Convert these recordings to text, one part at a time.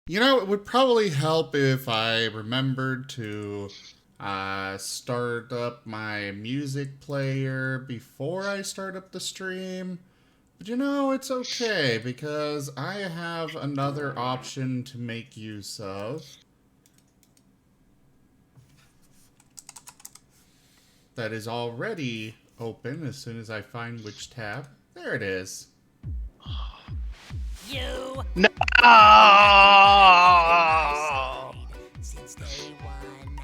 You know, it would probably help if I remembered to start up my music player before I start up the stream. But you know, it's okay because I have another option to make use of that is already open as soon as I find which tab. There it is. You No! since day one.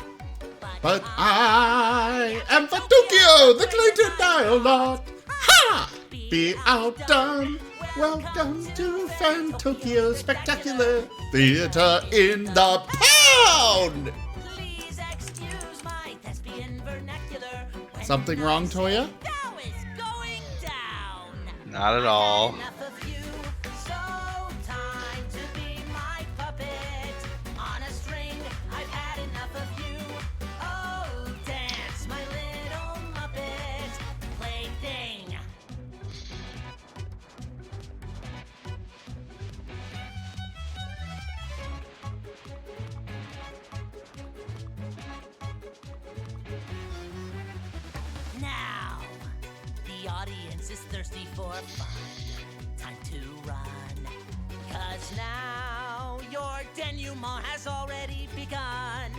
But I am Fatukio, the Clayton Dialog. Ha! Be outdone. Welcome to Fantokyo Spectacular Theater in the Pound! Please excuse my thespian vernacular. Something wrong, Toya? Now is going down. Not at all. Enough of you, so time to be my puppet. On a string, I've had enough of you. Oh, dance, my little Muppet plaything. Now, the audience is thirsty for fun. Time to run. 'Cause now your denouement has already begun.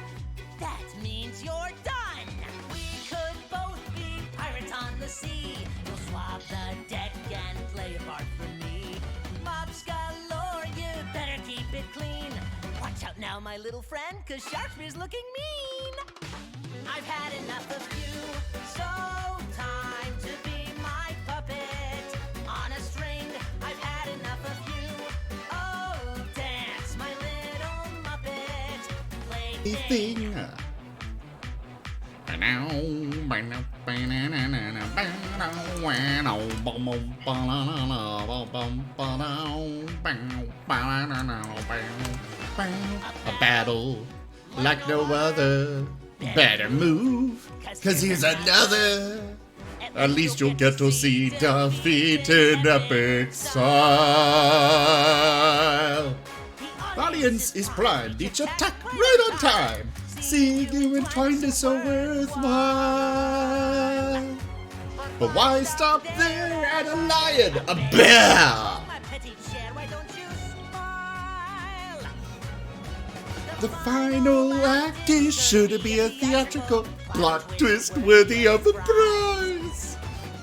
That means you're done. We could both be pirates on the sea. You'll swab the deck and play a part for me. Mops galore, you better keep it clean. Watch out now, my little friend, 'cause Sharkspeare's looking mean. I've had enough of you, so time to be my puppet. On a string, I've had enough of you. Oh, dance, my little Muppet plaything. Thing. A battle like no other. Better move, 'cause here's another. At least you'll get to see defeat in epic style. Audience is primed, each attack right on time. Seeing you entwined is so worthwhile. But why stop there at a lion, a bear? My petite cher, why don't you smile? The final act is sure to be a theatrical plot twist worthy of a prize.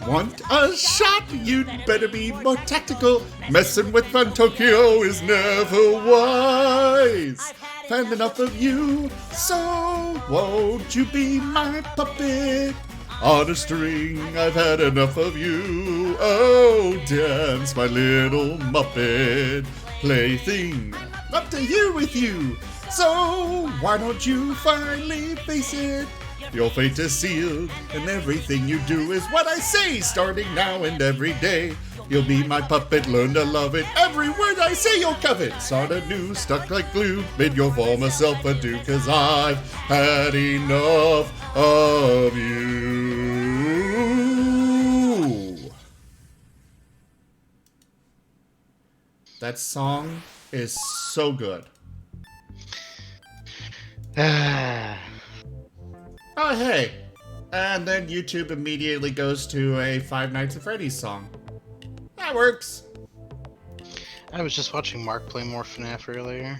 Want a shot? You'd better be more tactical. Messing with Fun Tokyo is never wise. Found enough of you, so won't you be my puppet? On a string, I've had enough of you. Oh, dance, my little Muppet plaything. Up to here with you. So why don't you finally face it? Your fate is sealed, and everything you do is what I say, starting now and every day. You'll be my puppet, learn to love it. Every word I say you'll covet. Start anew, stuck like glue. Bid your former self adieu, 'cause I've had enough of you. That song is so good. Oh, hey. And then YouTube immediately goes to a Five Nights at Freddy's song. That works. I was just watching Mark play more FNAF earlier.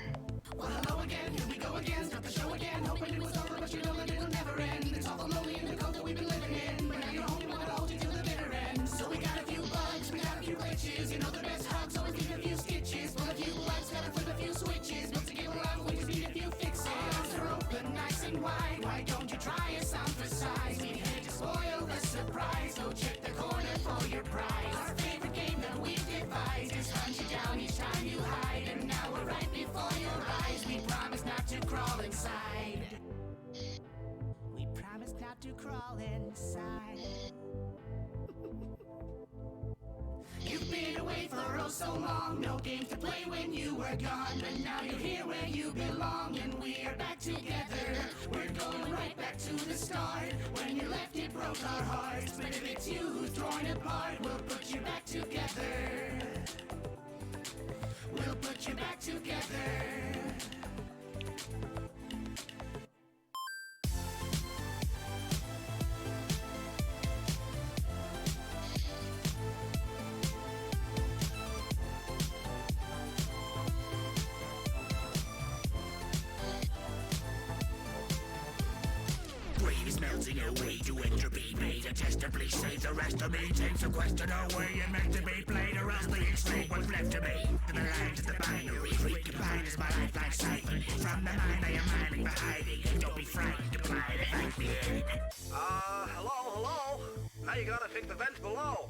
We promise not to crawl inside. You've been away for oh so long. No games to play when you were gone. But now you're here where you belong. And we are back together. We're going right back to the start. When you left it broke our hearts. But if it's you who's torn apart, we'll put you back together. We'll put you back together. Finding a way to entropy made a testably save the rest of me. Takes a question away and meant to be played, or else the extreme was left to me. To the lines of the binary, recombined as my lifeline siphoned from the mind I am mining for hiding. Don't be frightened, apply to fight me. Hello? Now you gotta fix the vents below.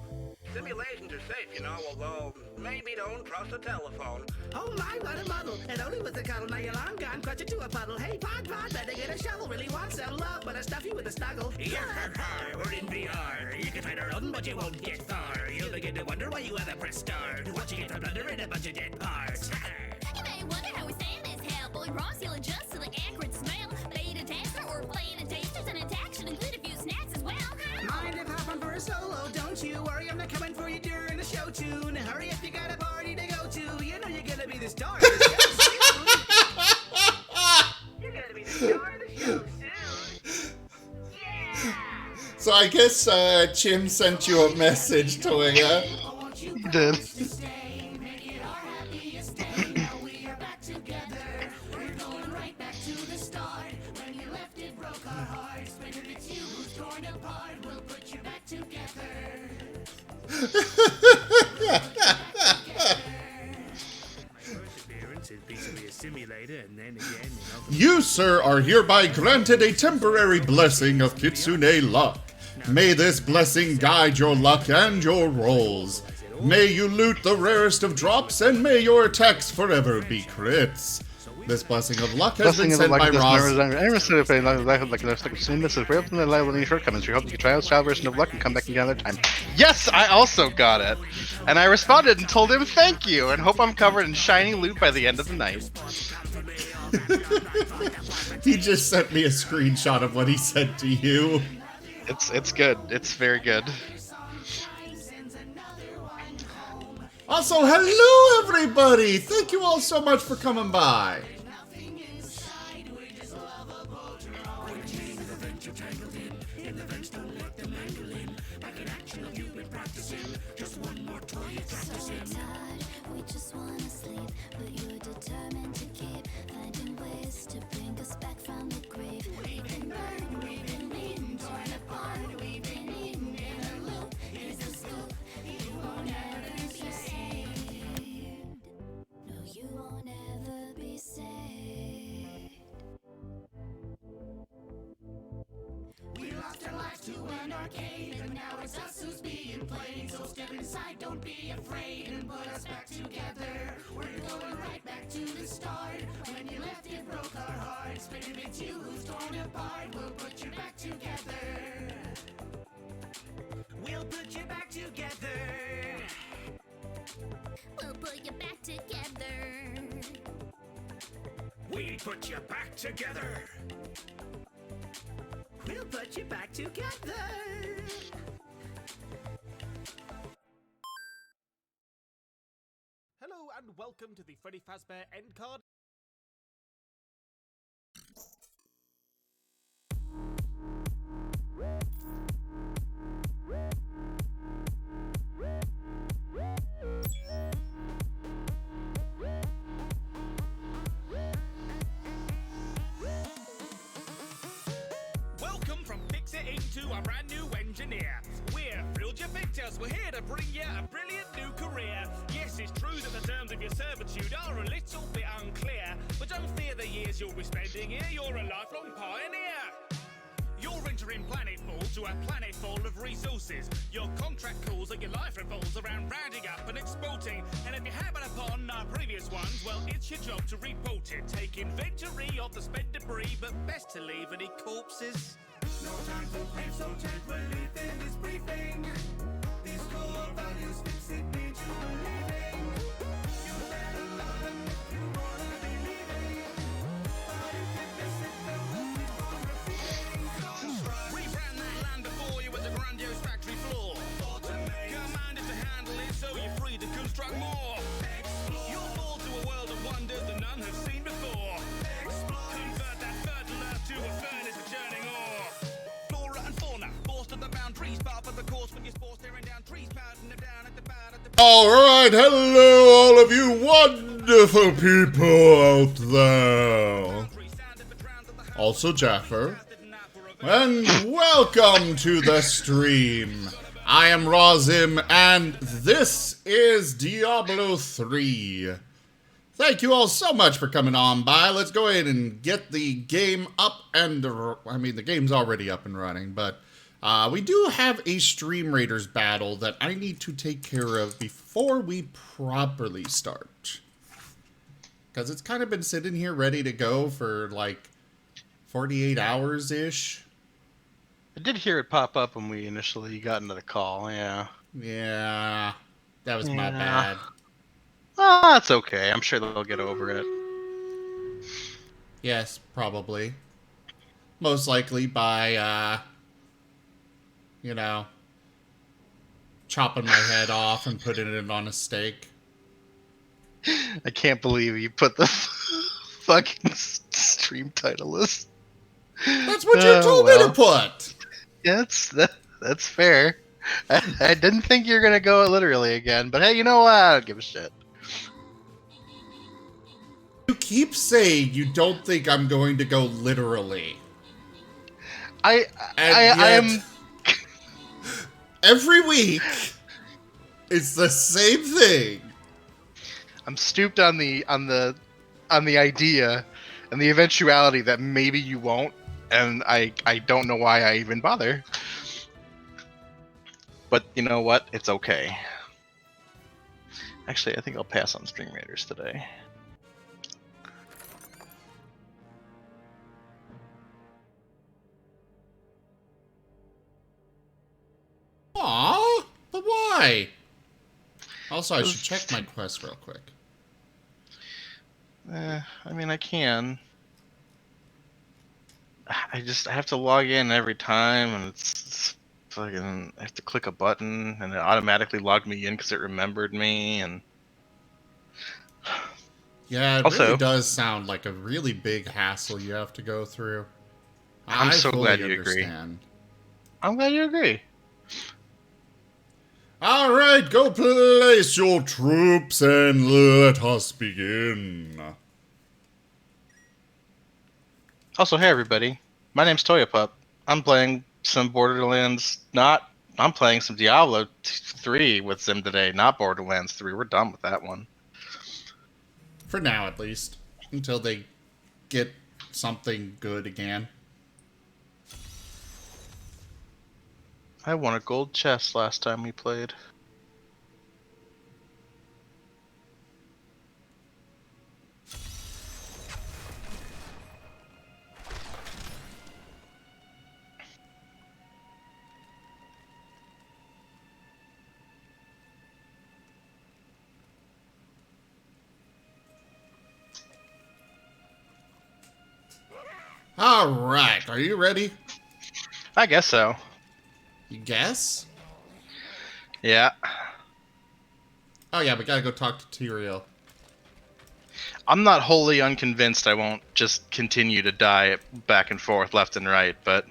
Simulations are safe, you know, although maybe don't trust the telephone. Oh my, what a muddle. It only was a cuddle, now you're long gone, crutch it to a puddle. Hey, pod, better get a shovel. Really want some love, but I stuff you with a snuggle. We're in VR. You can try to run, but you won't get far. You'll begin to wonder why you ever press start. Watch you get to blunder in a bunch of dead parts. You may wonder how we stand this hell, but we promise you'll adjust to the acrid smell. Beta tester or playing a tasters and attack should include a few snacks as well. Mind if I hop on for a solo? Don't you worry, I'm not coming for you during the show tune. Hurry if you got a party to go to. You know you're gonna be the star of the show soon. You're gonna be the star of the show soon. Yeah! So I guess Jim sent you a message, Toya. He did. You, sir, are hereby granted a temporary blessing of Kitsune luck. May this blessing guide your luck and your rolls. May you loot the rarest of drops, and may your attacks forever be crits. This blessing of luck has been sent by Ross. Shortcomings. We hope you can try out style version of luck and come back again another time. Yes, I also got it. And I responded and told him thank you and hope I'm covered in shiny loot by the end of the night. He just sent me a screenshot of what he said to you. It's good. It's very good. Also, hello everybody! Thank you all so much for coming by. And now it's us who's being played. So step inside, don't be afraid, and put us back together. We're going right back to the start. When you left, it broke our hearts. But if it's you who's torn apart, we'll put you back together. We'll put you back together. We'll put you back together. We put you back together. We'll put you back together. Hello and welcome to the Freddy Fazbear End Card. Welcome from Fix It into a brand new engineer. We're thrilled you picked us. We're here to bring you a brilliant new career. Yes, it's true that the terms of your servitude are a little bit unclear, but don't fear the years you'll be spending here. You're a lifelong pioneer. You're entering Planetfall to a planet full of resources. Your contract calls that your life revolves around rounding up and exporting. And if you happen upon our previous ones, well, it's your job to report it. Take inventory of the spent debris, but best to leave any corpses. No time for grief, so take relief in this briefing. These core values fix it need you believing. You better love them if you wanna be leaving. But if you miss it, then we'll keep on repeating. Don't try. We ran that land before you as a grandiose factory floor. Commanded to handle it so you're free to construct more. You'll fall to a world of wonders that none have seen before. Convert that fertile earth to a furnace of churning ore. Flora and fauna, forced to the boundaries, part of the course when you're spores tearing down trees, pounding them down at the bout at the. Alright, hello all of you wonderful people out there. Also Jaffer. And welcome to the stream. I am Razim, and this is Diablo 3. Thank you all so much for coming on by. Let's go ahead and get the game up and... I mean, the game's already up and running, but we do have a Stream Raiders battle that I need to take care of before we properly start. Because it's kind of been sitting here ready to go for, like, 48 hours-ish. I did hear it pop up when we initially got into the call, yeah. Yeah, that was my bad. Ah, it's okay. I'm sure they'll get over it. Yes, probably. Most likely by, you know, chopping my head off and putting it on a steak. I can't believe you put the fucking stream title list. That's what you told me to put! Yeah, that's fair. I didn't think you were gonna go literally again, but hey, you know what? I don't give a shit. You keep saying you don't think I'm going to go literally. I am. Every week, it's the same thing. I'm stooped on the idea and the eventuality that maybe you won't, and I don't know why I even bother. But you know what? It's okay. Actually, I think I'll pass on Stream Raiders today. Aww, but why? Also, I should check my quest real quick. I mean, I can. I have to log in every time, and it's fucking. I have to click a button, and it automatically logged me in because it remembered me, and. Yeah, it Also, really does sound like a really big hassle you have to go through. I'm so fully glad you understand. agree. I'm glad you agree. Alright, go place your troops and let us begin. Also, hey everybody, my name's Toya Pup. I'm playing some Borderlands, I'm playing some Diablo 3 with Zim today, not Borderlands 3. We're done with that one. For now, at least. Until they get something good again. I won a gold chest last time we played. Alright, are you ready? I guess so. You guess? Yeah. Oh yeah, we gotta go talk to Tyrael. I'm not wholly unconvinced I won't just continue to die back and forth, left and right, but...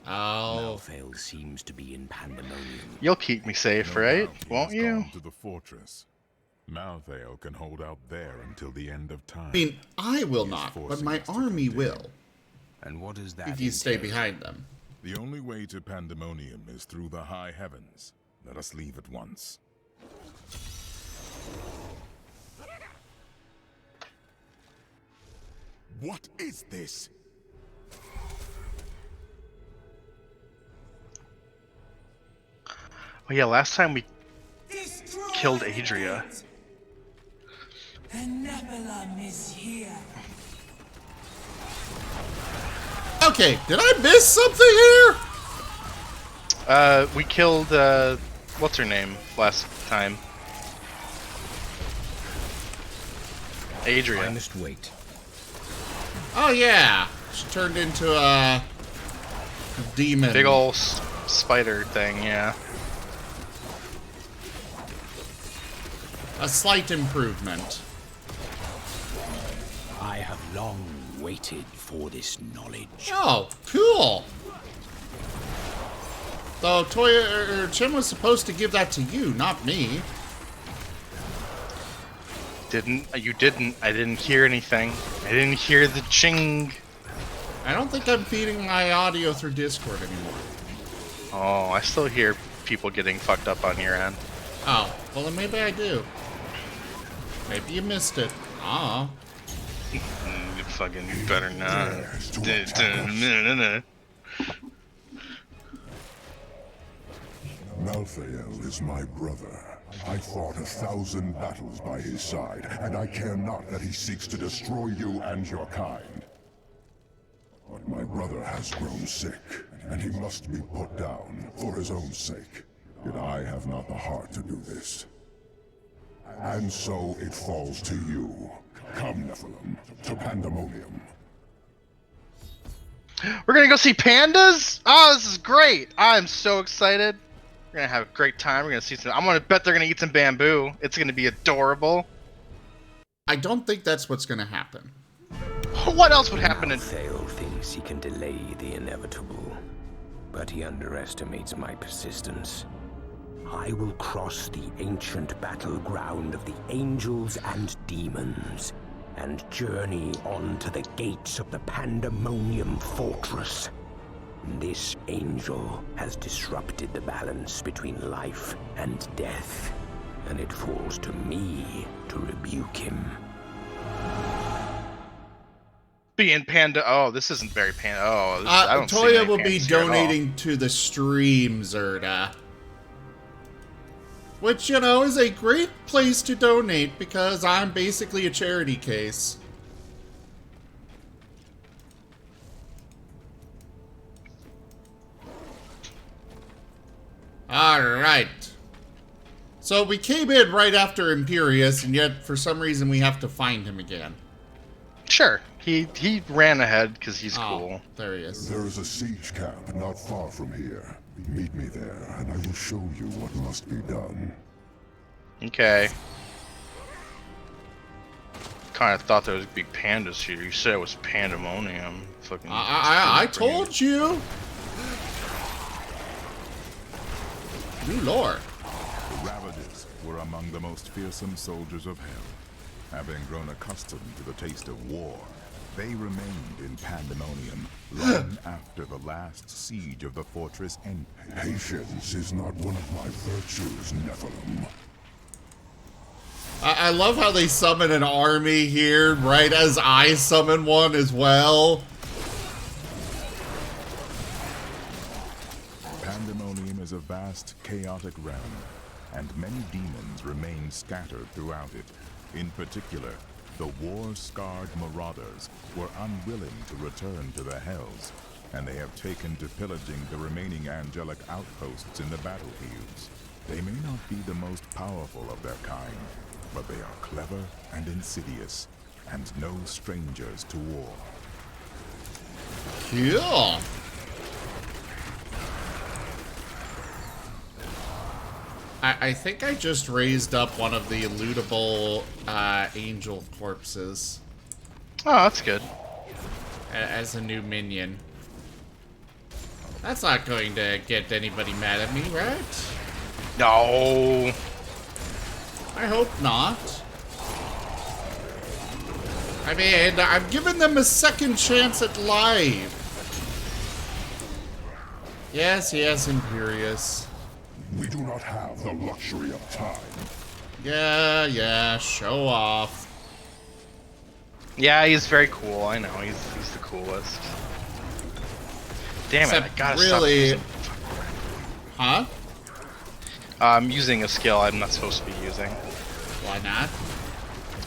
Oh. Malthael seems to be in pandemonium. You'll keep me safe, right? Won't you? To the fortress. Malthael can hold out there until the end of time. I mean, I will not, but my army will. And what is that? If you stay behind them. The only way to pandemonium is through the high heavens. Let us leave at once. What is this? Oh yeah, last time we killed Adria. The Nephilim is here. Okay, did I miss something here? We killed, what's her name last time? Adria. I must wait. Oh yeah, she turned into a demon. Big ol' spider thing, yeah. A slight improvement. I have long waited for this knowledge. Oh, cool. Though Toya Chin was supposed to give that to you, not me. You didn't. I didn't hear anything. I didn't hear the ching. I don't think I'm feeding my audio through Discord anymore. Oh, I still hear people getting fucked up on your end. Oh, well then maybe I do. Maybe you missed it. Aw. You fucking better not. Malthael is my brother. I fought 1,000 battles by his side, and I care not that he seeks to destroy you and your kind. But my brother has grown sick, and he must be put down for his own sake. Yet I have not the heart to do this. And so it falls to you. Come, Nephilim, to Pandemonium. We're gonna go see pandas? Oh, this is great! I'm so excited. We're gonna have a great time. We're gonna see some. I'm gonna bet they're gonna eat some bamboo. It's gonna be adorable. I don't think that's what's gonna happen. What else would happen in... Malthael thinks he can delay the inevitable, but he underestimates my persistence. I will cross the ancient battleground of the angels and demons, and journey on to the gates of the Pandemonium Fortress. This angel has disrupted the balance between life and death, and it falls to me to rebuke him. Being panda... Oh, this isn't very panda... Oh, this, I don't see Toya any will be pandas here at all. donating to the stream, Zerda. Which, you know, is a great place to donate because I'm basically a charity case. Alright. So we came in right after Imperius, and yet for some reason we have to find him again. Sure. He ran ahead because he's cool. There he is. There is a siege camp not far from here. Meet me there, and I will show you what must be done. Okay. Kind of thought there was big pandas here. You said it was pandemonium. Fucking. I told you. New lore. The Ravagers were among the most fearsome soldiers of hell. Having grown accustomed to the taste of war, they remained in Pandemonium long after the last siege of the fortress ended. Patience is not one of my virtues, Nephilim. I love how they summon an army here, right as I summon one as well. Pandemonium is a vast, chaotic realm, and many demons remain scattered throughout it. In particular, the war-scarred marauders were unwilling to return to the Hells, and they have taken to pillaging the remaining angelic outposts in the battlefields. They may not be the most powerful of their kind, but they are clever and insidious, and no strangers to war. Cool. I think I just raised up one of the lootable angel corpses. Oh, that's good. As a new minion. That's not going to get anybody mad at me, right? No. I hope not. I mean, I've given them a second chance at life. Yes, Imperius. We do not have the luxury of time. Yeah, show off. Yeah, he's very cool. I know, he's the coolest. Damn Except it, I gotta really... stop using... Huh? I'm using a skill I'm not supposed to be using. Why not?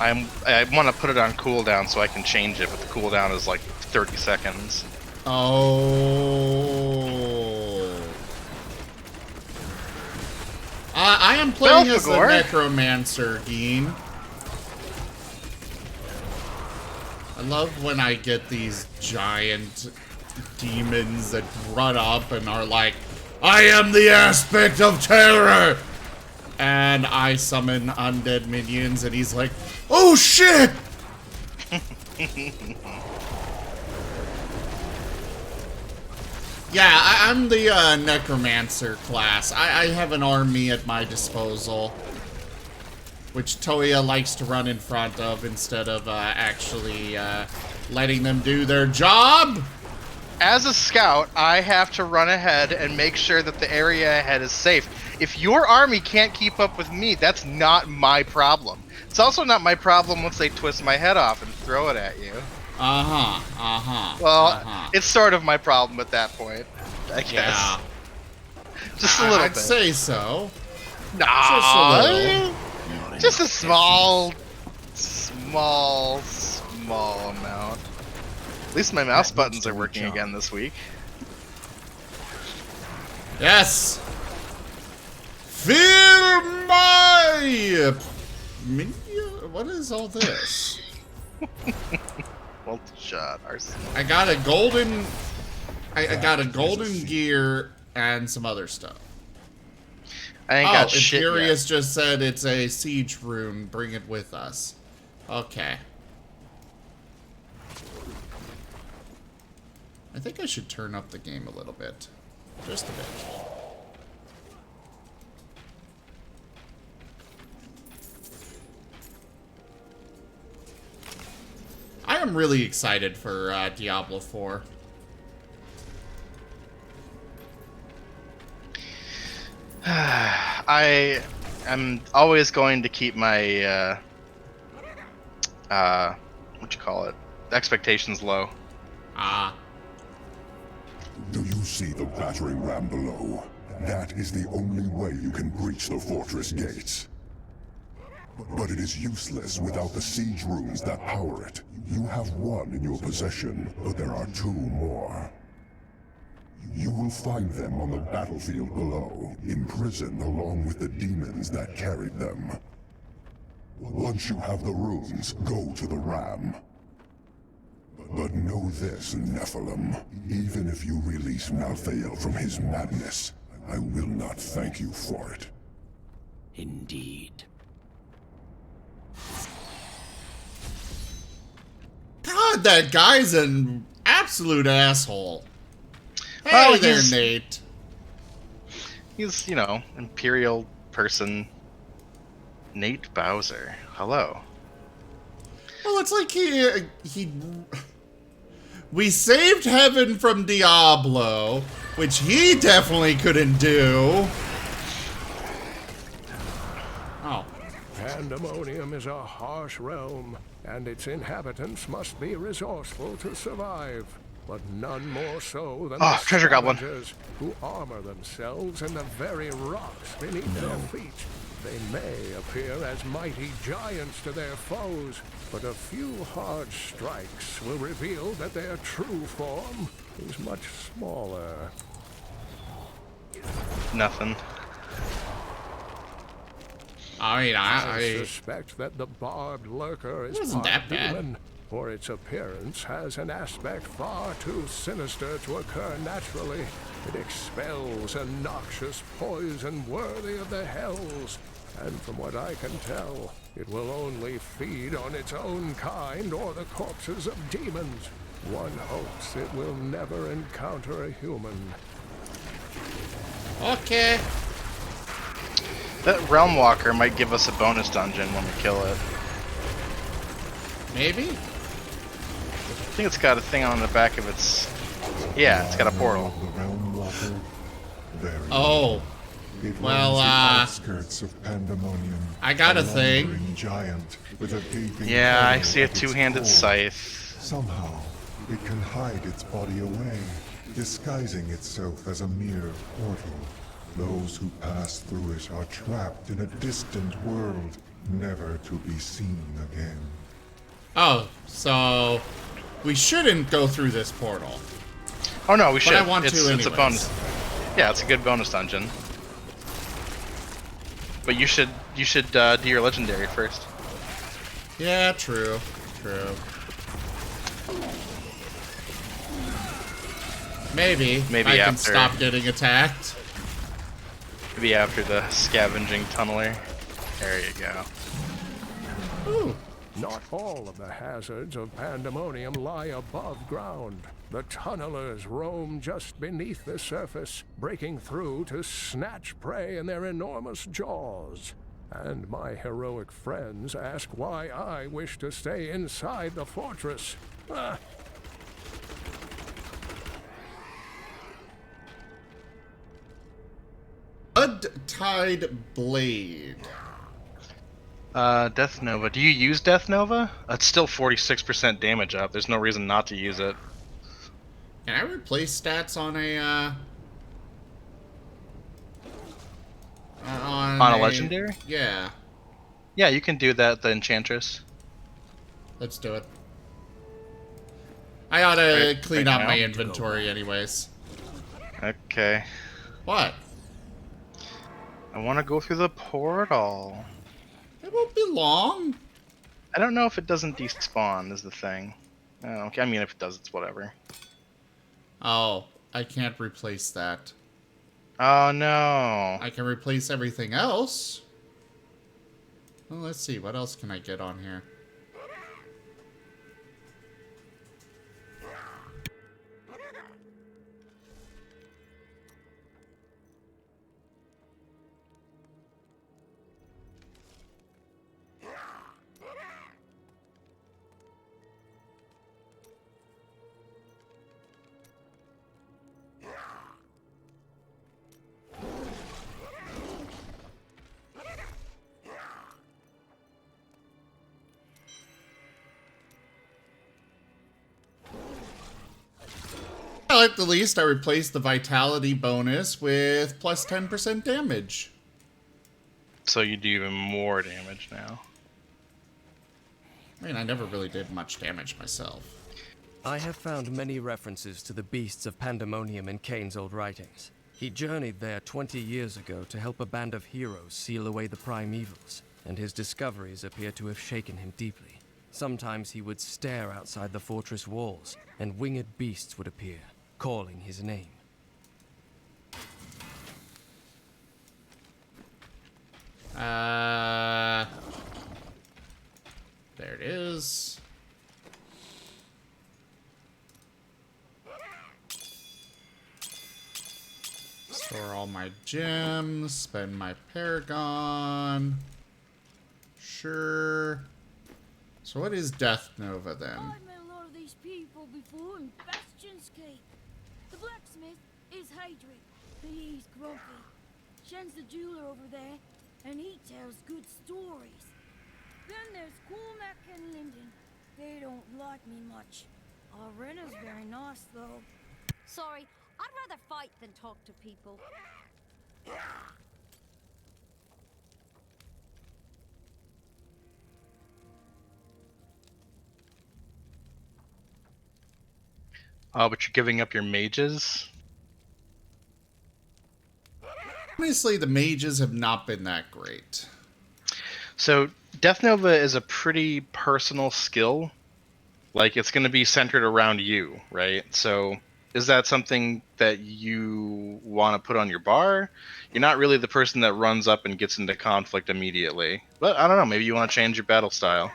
I want to put it on cooldown so I can change it, but the cooldown is like 30 seconds. Oh. I am playing as the Necromancer, Geen. I love when I get these giant demons that run up and are like, I am the aspect of terror! And I summon undead minions and he's like, oh shit! Yeah, I'm the Necromancer class. I have an army at my disposal, which Toya likes to run in front of instead of actually letting them do their job. as a scout, I have to run ahead and make sure that the area ahead is safe. If your army can't keep up with me, that's not my problem. It's also not my problem once they twist my head off and throw it at you. Well, it's sort of my problem at that point, I guess. Yeah. Just a little I'd bit. say so. Nah, Just a little. just a small amount. At least my mouse buttons are working again this week. Yes! Feel my... What is all this? Multi-shot arsenal. I got a golden... I got a golden gear and some other stuff. I ain't got shit yet. Imperius just said it's a siege rune. Bring it with us. Okay. I think I should turn up the game a little bit. Just a bit. I am really excited for Diablo 4. I am always going to keep my what you call it, expectations low. Do you see the battering ram below? That is the only way you can breach the fortress gates. But it is useless without the siege runes that power it. You have one in your possession, but there are 2 more. You will find them on the battlefield below, imprisoned along with the demons that carried them. Once you have the runes, go to the ram. But know this, Nephilim. Even if you release Malthael from his madness, I will not thank you for it. Indeed. God, that guy's an absolute asshole. Hey Well, there, he's- Nate. He's, you know, Imperial person. Nate Bowser. Hello. Well, it's like he... We saved heaven from Diablo, which he definitely couldn't do. Oh. Pandemonium is a harsh realm, and its inhabitants must be resourceful to survive. But none more so than the treasure goblin. scavengers who armor themselves in the very rocks beneath their feet. They may appear as mighty giants to their foes, but a few hard strikes will reveal that their true form is much smaller. Nothing. I mean, I suspect that the barbed lurker is wasn't part that bad. demon, for its appearance has an aspect far too sinister to occur naturally. It expels a noxious poison worthy of the hells, and from what I can tell, it will only feed on its own kind or the corpses of demons. One hopes it will never encounter a human. Okay. That Realm Walker might give us a bonus dungeon when we kill it. Maybe? I think it's got a thing on the back of its... Yeah, it's got a portal. The Realm Walker. There Oh. it Well, roams the outskirts of Pandemonium. I got a thing. lumbering giant with a gaping Yeah, I hole see a at its two-handed core. scythe. Somehow, it can hide its body away, disguising itself as a mere portal. Those who pass through it are trapped in a distant world, never to be seen again. Oh, so we shouldn't go through this portal. Oh no, we should. I want to It's a anyways. bonus. Yeah, it's a good bonus dungeon. But you should do your legendary first. Yeah, true. True. Maybe. Maybe I can after. stop getting attacked. Maybe after the scavenging tunneler. There you go. Ooh. Not all of the hazards of Pandemonium lie above ground. The tunnelers roam just beneath the surface, breaking through to snatch prey in their enormous jaws. And my heroic friends ask why I wish to stay inside the fortress. Blood-Tied Blade. Death Nova. Do you use Death Nova? It's still 46% damage up. There's no reason not to use it. Can I replace stats on a, on a legendary? Yeah. Yeah, you can do that, the Enchantress. Let's do it. I ought to Right, clean right out my now? inventory anyways. Okay. What? I want to go through the portal. It won't be long. I don't know if it doesn't despawn is the thing. Okay, I mean, if it does, it's whatever. Oh, I can't replace that. Oh, no. I can replace everything else. Well, let's see. What else can I get on here? Well, at the least, I replaced the vitality bonus with plus 10% damage. So you do even more damage now. I mean, I never really did much damage myself. I have found many references to the beasts of Pandemonium in Kane's old writings. He journeyed there 20 years ago to help a band of heroes seal away the prime evils, and his discoveries appear to have shaken him deeply. Sometimes he would stare outside the fortress walls, and winged beasts would appear, calling his name. There it is. Store all my gems, spend my Paragon. Sure. So what is Death Nova then? I've met a lot of these people before in Bastion's Gate. The blacksmith is Hadrian. He's grumpy. Shen's the jeweler over there, and he tells good stories. Then there's Cormac and Lyndon. They don't like me much. Rena's very nice, though. Sorry, I'd rather fight than talk to people. Oh, but you're giving up your mages? Honestly, the mages have not been that great. So, Death Nova is a pretty personal skill. Like, it's going to be centered around you, right? So, is that something that you want to put on your bar? You're not really the person that runs up and gets into conflict immediately. But, I don't know, maybe you want to change your battle style.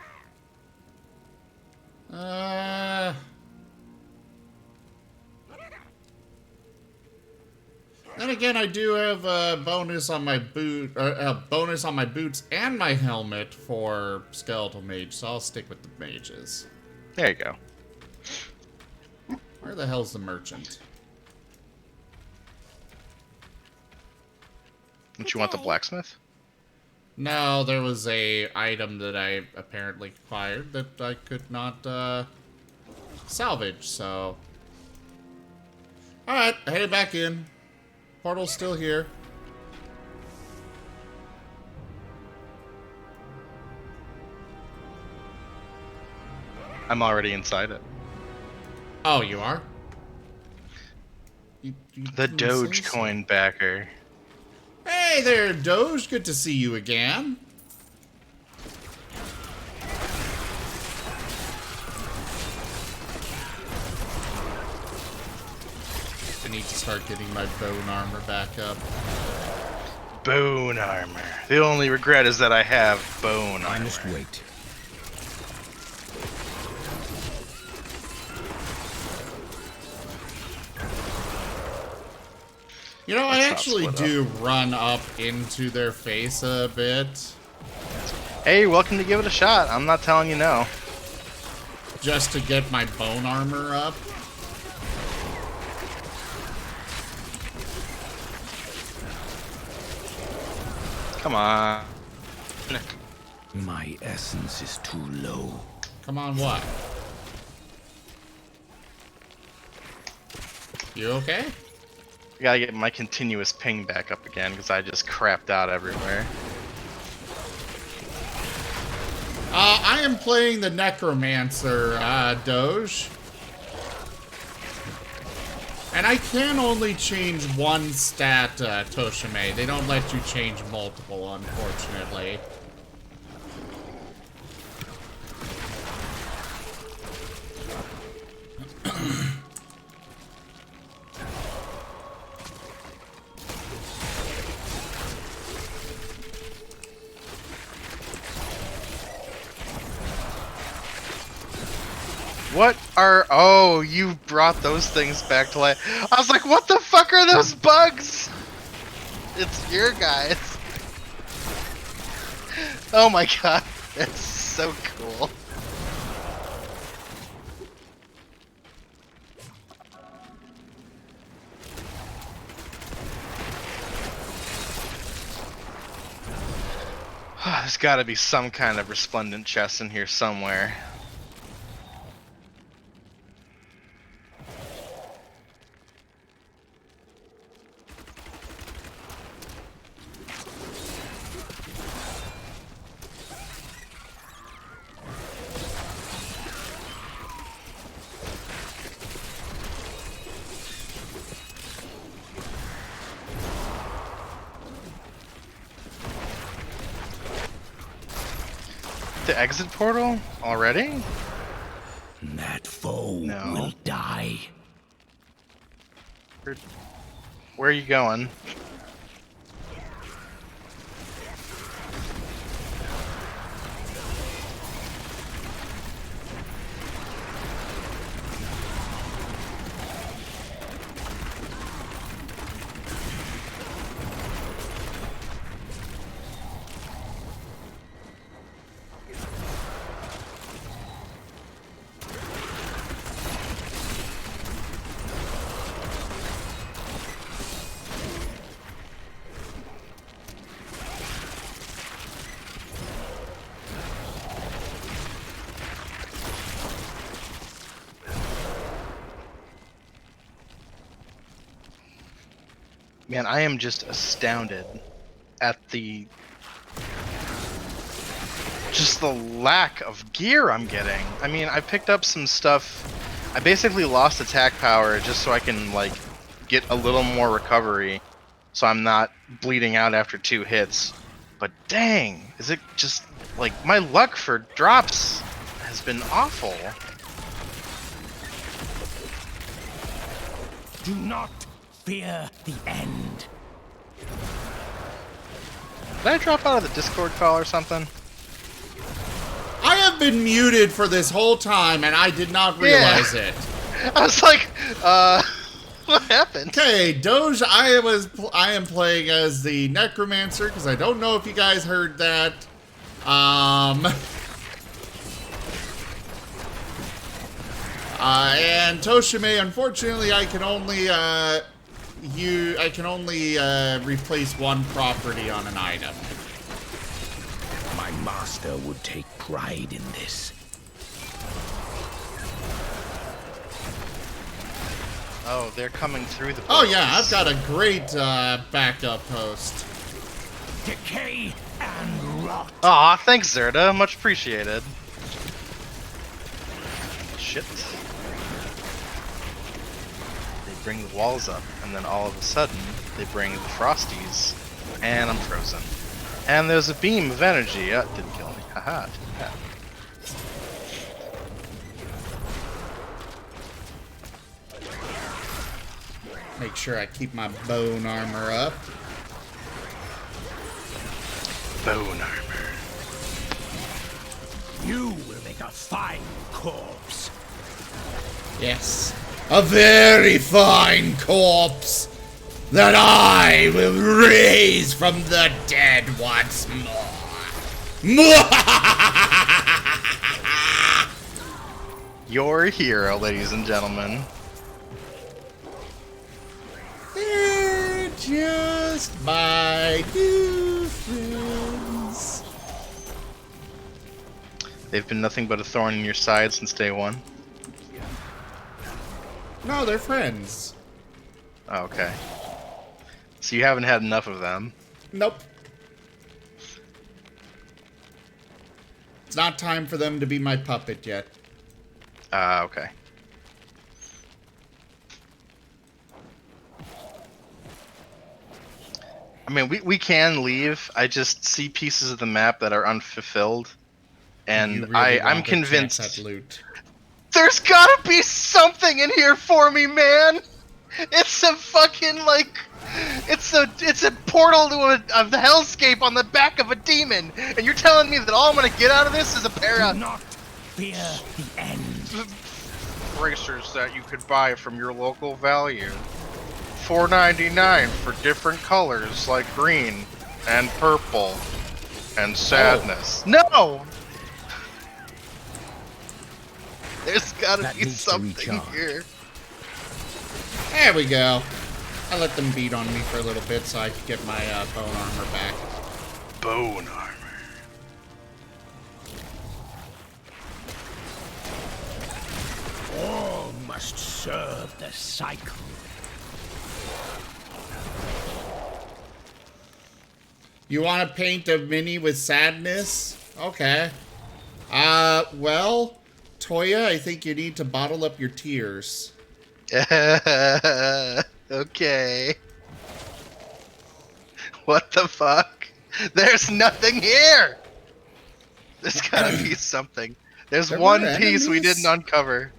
Then again, I do have a bonus on my bonus on my boots and my helmet for Skeletal Mage, so I'll stick with the mages. There you go. Where the hell's the merchant? Don't you want the blacksmith? No, there was a item that I apparently acquired that I could not salvage, so... Alright, headed back in. Portal's still here. I'm already inside it. Oh, you are? You The didn't say so. Dogecoin backer. Hey there, Doge. Good to see you again. I need to start getting my bone armor back up. Bone armor. The only regret is that I have bone armor. I must wait. You know, I Let's not actually split do run up into their face a bit. Hey, you're welcome to give it a shot. I'm not telling you no. Just to get my bone armor up. Come on. My essence is too low. Come on, what? You okay? I gotta get my continuous ping back up again because I just crapped out everywhere. I am playing the Necromancer, Doge. And I can only change one stat, Toshime. They don't let you change multiple, unfortunately. What are... Oh, you brought those things back to life. I was like, what the fuck are those bugs? It's your guys. Oh my god, that's so cool. There's gotta be some kind of resplendent chest in here somewhere. The exit portal? Already? That foe No. will die. Where are you going? Man, I am just astounded at the lack of gear I'm getting. I mean, I picked up some stuff. I basically lost attack power just so I can like get a little more recovery so I'm not bleeding out after 2 hits. But dang, is it just like my luck for drops has been awful. Do not fear the end. Did I drop out of the Discord call or something? I have been muted for this whole time, and I did not realize it. I was like, what happened? Okay, Doge, I am playing as the Necromancer, because I don't know if you guys heard that. And Toshime, unfortunately, I can only replace one property on an item. My master would take pride in this. Oh, they're coming through the Oh portals. yeah, I've got a great backup post. Decay and rot. Aw, thanks, Zerda. Much appreciated. Shit. They bring the walls up, and then all of a sudden, they bring the Frosties, and I'm frozen. And there's a beam of energy. Didn't kill me. Haha. Yeah. Make sure I keep my bone armor up. Bone armor. You will make a fine corpse. Yes, a very fine corpse that I will raise from the dead once more. Your hero, ladies and gentlemen. They're just my new friends. They've been nothing but a thorn in your side since day one. No, they're friends. Oh, okay. So you haven't had enough of them. Nope. It's not time for them to be my puppet yet. Okay. I mean, we can leave. I just see pieces of the map that are unfulfilled, and I'm convinced that loot. There's gotta be something in here for me, man. It's a fucking it's a portal to the hellscape on the back of a demon, and you're telling me that all I'm gonna get out of this is a pair of not fear the end. Bracers that you could buy from your local value. $4.99 for different colors like green and purple and sadness. No! There's gotta be something here. There we go. I let them beat on me for a little bit so I could get my bone armor back. Bone armor. All must serve the cycle. You want to paint a mini with sadness? Okay. Well, Toya, I think you need to bottle up your tears. Okay. What the fuck? There's nothing here! There's gotta be something. There's one piece we didn't uncover.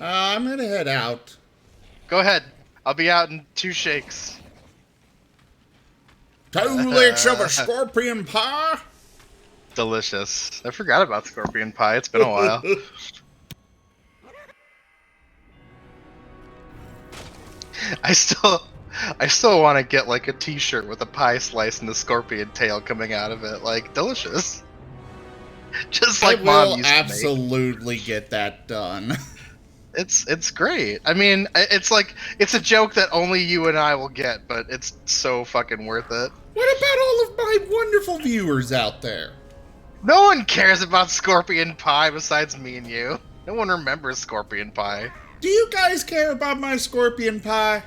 I'm gonna head out. Go ahead. I'll be out in 2 shakes. 2 licks of a scorpion pie? Delicious. I forgot about scorpion pie. It's been a while. I still want to get like a t-shirt with a pie slice and the scorpion tail coming out of it. Like, delicious. Just like Mom used to make. I will absolutely get that done. It's great. I mean, it's like, it's a joke that only you and I will get, but it's so fucking worth it. What about all of my wonderful viewers out there? No one cares about scorpion pie besides me and you. No one remembers scorpion pie. Do you guys care about my scorpion pie?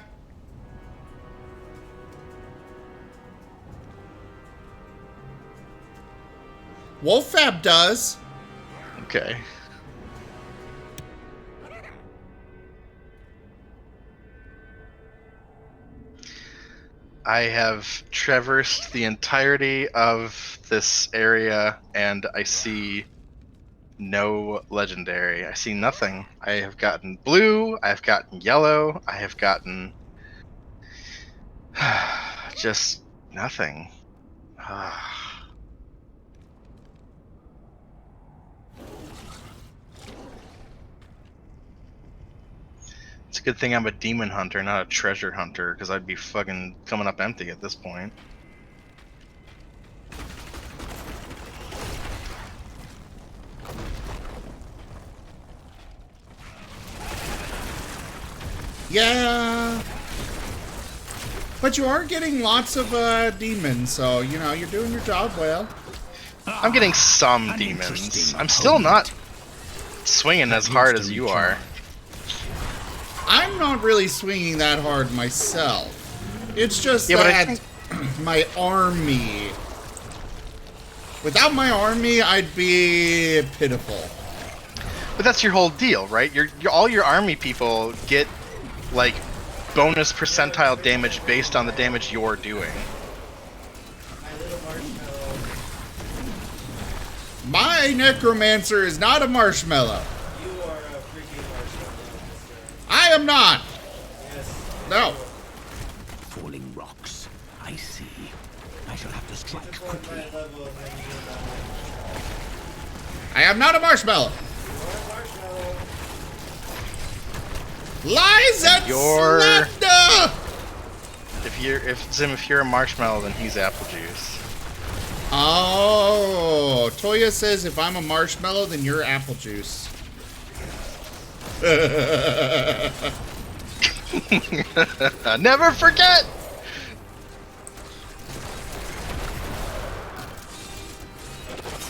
Wolffab does. Okay. I have traversed the entirety of this area and I see no legendary. I see nothing. I have gotten blue, I have gotten yellow, I have gotten just nothing. It's a good thing I'm a demon hunter, not a treasure hunter, because I'd be fucking coming up empty at this point. Yeah. But you are getting lots of demons, so, you know, you're doing your job well. I'm getting some demons. I'm still not swinging as hard as you are. I'm not really swinging that hard myself. It's just Yeah, that my army... Without my army, I'd be pitiful. But that's your whole deal, right? All your army people get, like, bonus percentile damage based on the damage you're doing. My necromancer is not a marshmallow. You are a freaking marshmallow. I am not. Yes. No. Falling rocks. I see. I shall have to strike quickly. I am not a marshmallow. Lies and slander! If you're a marshmallow, then he's apple juice. Oh, Toya says if I'm a marshmallow, then you're apple juice. Never forget!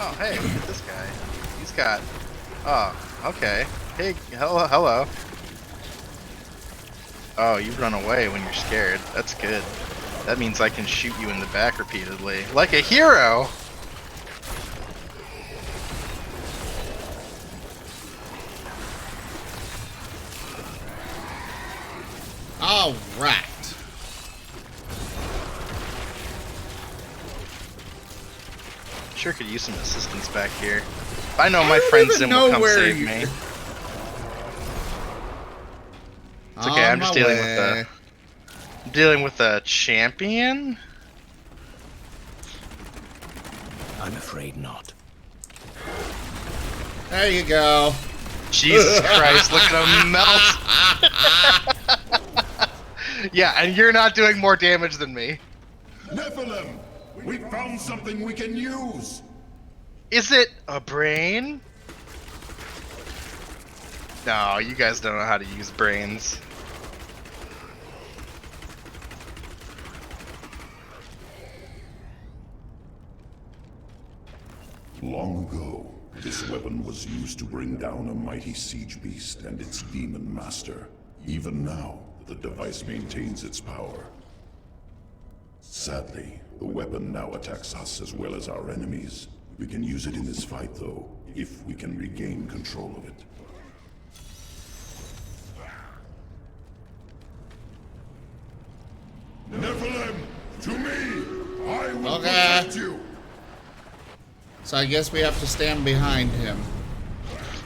Oh, hey, look at this guy. mascot. Oh, okay. Hey, hello. Oh, you run away when you're scared. That's good. That means I can shoot you in the back repeatedly. Like a hero! All right. Sure could use some assistance back here. If I know my friend Zim will come save me. It's okay, I'm just dealing with the champion? I'm afraid not. There you go. Jesus Christ, look at him melt! Yeah, and you're not doing more damage than me. Nephilim! We found something we can use! Is it a brain? No, you guys don't know how to use brains. Long ago, this weapon was used to bring down a mighty siege beast and its demon master. Even now, the device maintains its power. Sadly, the weapon now attacks us as well as our enemies. We can use it in this fight, though, if we can regain control of it. Nephilim, to me! I will protect you! So I guess we have to stand behind him.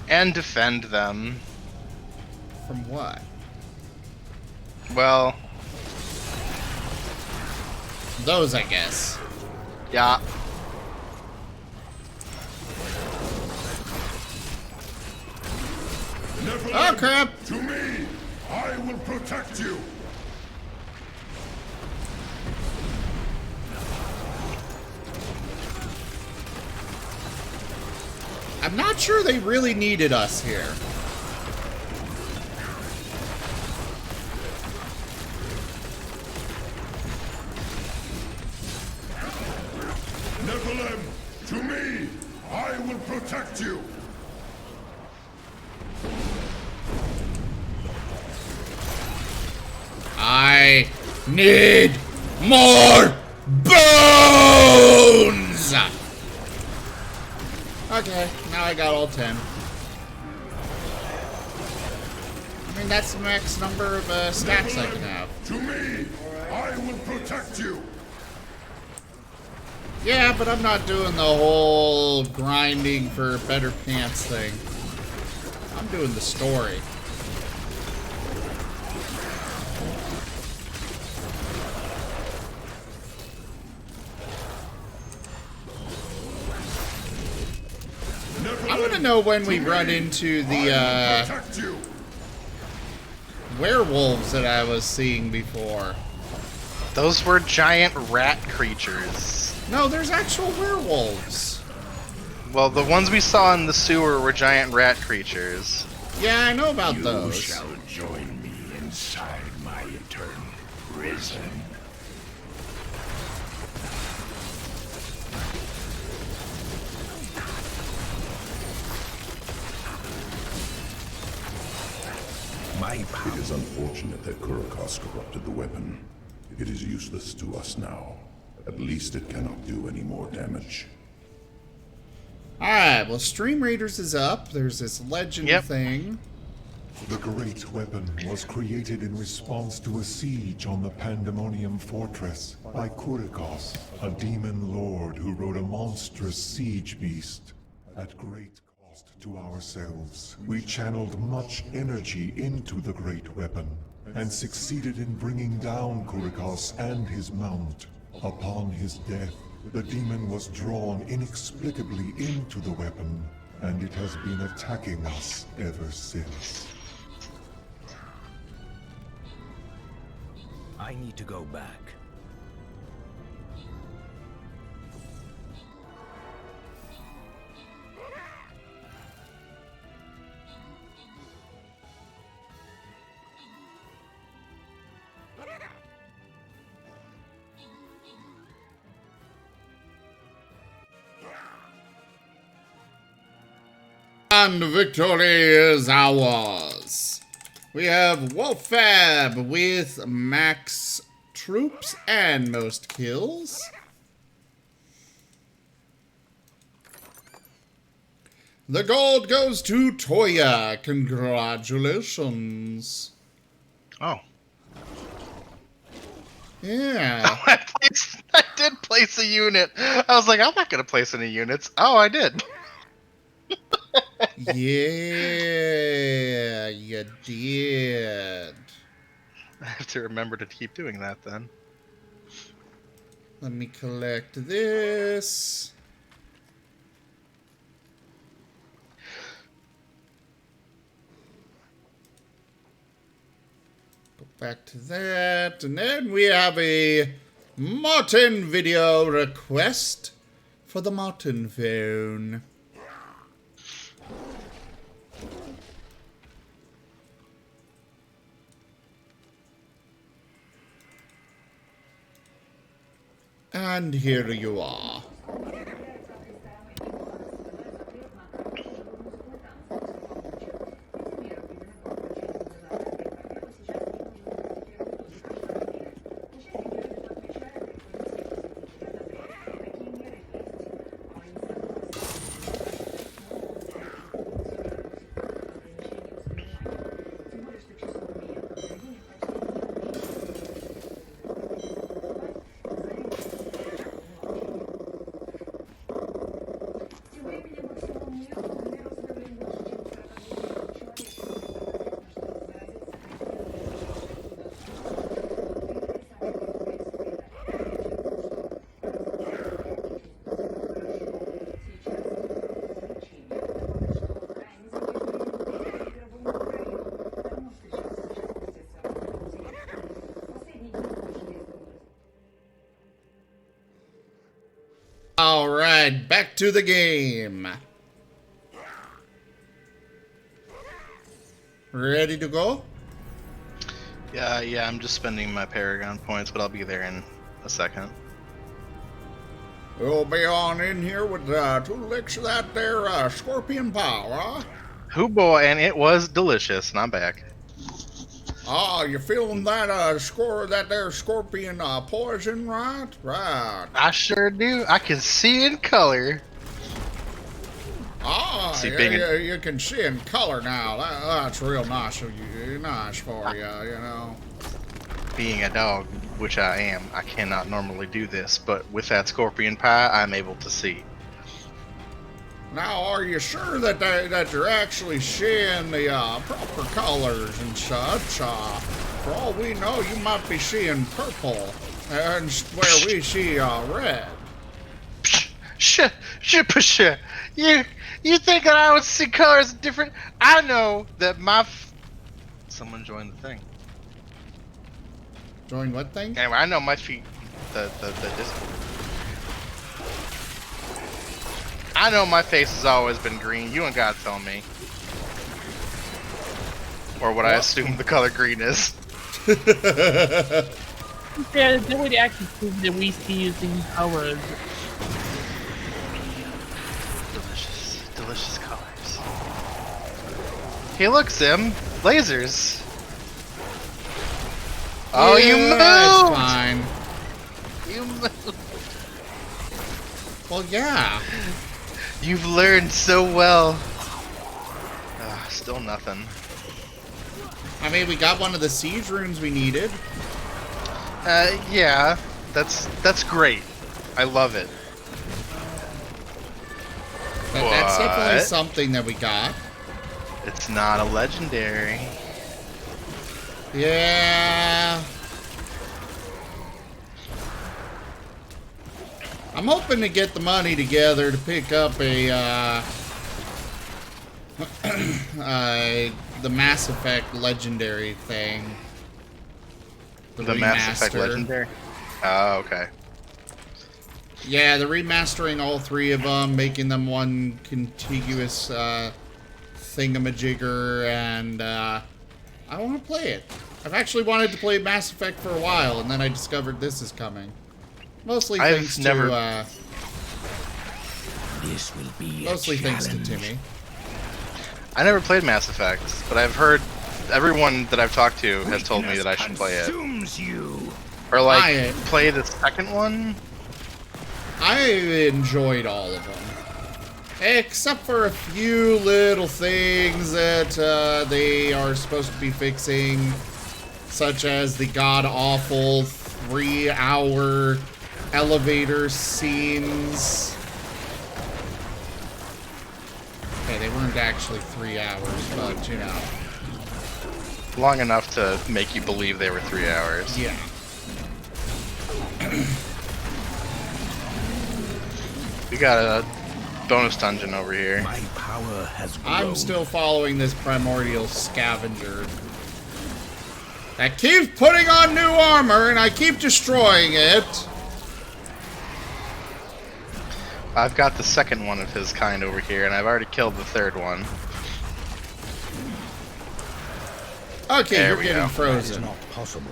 And defend them. From what? Well... those, I guess. Yeah. Oh, crap! To me! I will protect you! I'm not sure they really needed us here. Nephilim, to me! I will protect you! I need more bones! Okay, now I got all 10. I mean, that's the max number of stacks I can have. To me! I will protect you! Yeah, but I'm not doing the whole grinding for better pants thing. I'm doing the story. I want to know when we run into the werewolves that I was seeing before. Those were giant rat creatures. No, there's actual werewolves. Well, the ones we saw in the sewer were giant rat creatures. Yeah, I know about those. You shall join me inside my eternal prison. It is unfortunate that Kurikos corrupted the weapon. It is useless to us now. At least it cannot do any more damage. Alright, well, Stream Raiders is up. There's this legend thing. The great weapon was created in response to a siege on the Pandemonium Fortress by Kurikos, a demon lord who rode a monstrous siege beast. At great cost to ourselves, we channeled much energy into the great weapon, and succeeded in bringing down Kurikos and his mount. Upon his death, the demon was drawn inexplicably into the weapon, and it has been attacking us ever since. I need to go back. And victory is ours. We have Wolfab with max troops and most kills. The gold goes to Toya. Congratulations. Oh. Yeah. I did place a unit. I was like, I'm not going to place any units. Oh, I did. Yeah, you did. I have to remember to keep doing that then. Let me collect this. Go back to that. And then we have a Martin video request for the Martin phone. And here you are. Alright, back to the game. Ready to go? Yeah, I'm just spending my Paragon points, but I'll be there in a second. We'll be on in here with 2 licks of that there scorpion power. Hoo boy, and it was delicious, and I'm back. Oh, you feeling that that there scorpion poison, right? Right. I sure do. I can see in color. Oh, See, you can see in color now. That's real nice of you. Nice for you, you know. Being a dog, which I am, I cannot normally do this, but with that scorpion pie, I'm able to see. Now, are you sure that that you're actually seeing the proper colors and such? For all we know, you might be seeing purple, and where we see red. You think that I would see colors different? I know that someone joined the thing. Join what thing? Anyway, I know my feet. The Discord. I know my face has always been green. You ain't gotta tell me. Or what I assume the color green is. Yeah, the way to actually prove that we see using colors. Delicious colors. Hey, look, Zim. Lasers. Oh, yeah, you moved! It's fine. You moved. Well, yeah. You've learned so well. Still nothing. I mean, we got one of the siege runes we needed. Yeah. That's great. I love it. That's definitely something that we got. It's not a legendary. Yeah. I'm hoping to get the money together to pick up a the Mass Effect legendary thing. The Mass Effect legendary? Oh, okay. Yeah, they're remastering all 3 of them, making them one contiguous thingamajigger, and I want to play it. I've actually wanted to play Mass Effect for a while, and then I discovered this is coming. Mostly thanks to this will be mostly thanks to Timmy. I never played Mass Effect, but I've heard everyone that I've talked to has told me that I should play it. Or like play the second one. I enjoyed all of them. Except for a few little things that they are supposed to be fixing, such as the god-awful 3-hour elevator scenes. Okay, they weren't actually 3 hours, but, you know. Long enough to make you believe they were 3 hours. Yeah. We got a bonus dungeon over here. My power has grown. I'm still following this primordial scavenger that keeps putting on new armor, and I keep destroying it. I've got the second one of his kind over here, and I've already killed the third one. Okay, there you're we getting go. frozen. Not possible.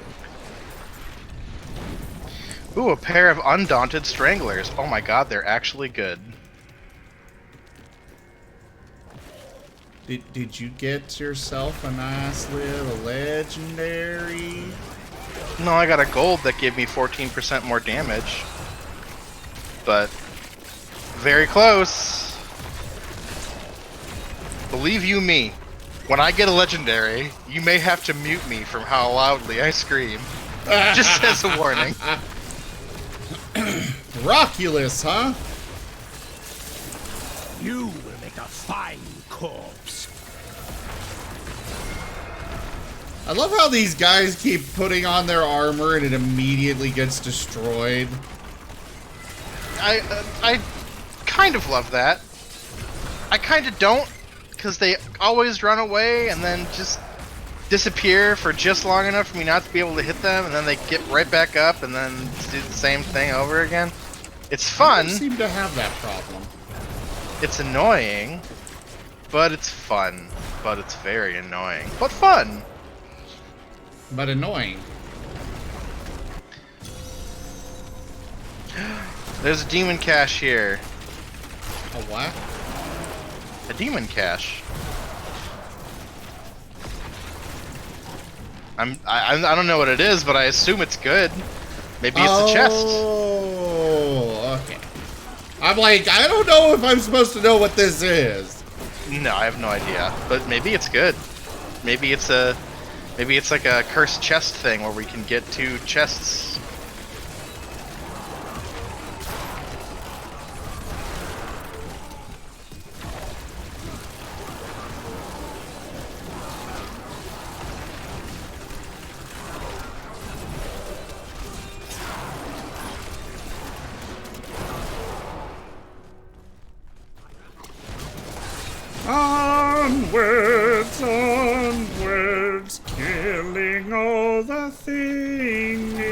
Ooh, a pair of undaunted stranglers. Oh my god, they're actually good. Did you get yourself a nice little legendary? No, I got a gold that gave me 14% more damage. But very close. Believe you me, when I get a legendary, you may have to mute me from how loudly I scream. Just as a warning. Rockulus, huh? You will make a fine corpse. I love how these guys keep putting on their armor and it immediately gets destroyed. I kind of love that. I kind of don't, because they always run away and then just disappear for just long enough for me not to be able to hit them, and then they get right back up and then do the same thing over again. It's fun. I don't seem to have that problem. It's annoying, but it's fun. But it's very annoying, but fun. But annoying. There's a demon cache here. A what? A demon cache. I don't know what it is, but I assume it's good. Maybe it's a chest. Oh, okay. I'm like, I don't know if I'm supposed to know what this is. No, I have no idea. But maybe it's good. Maybe it's like a cursed chest thing where we can get 2 chests. Onwards, onwards, killing all the thingies.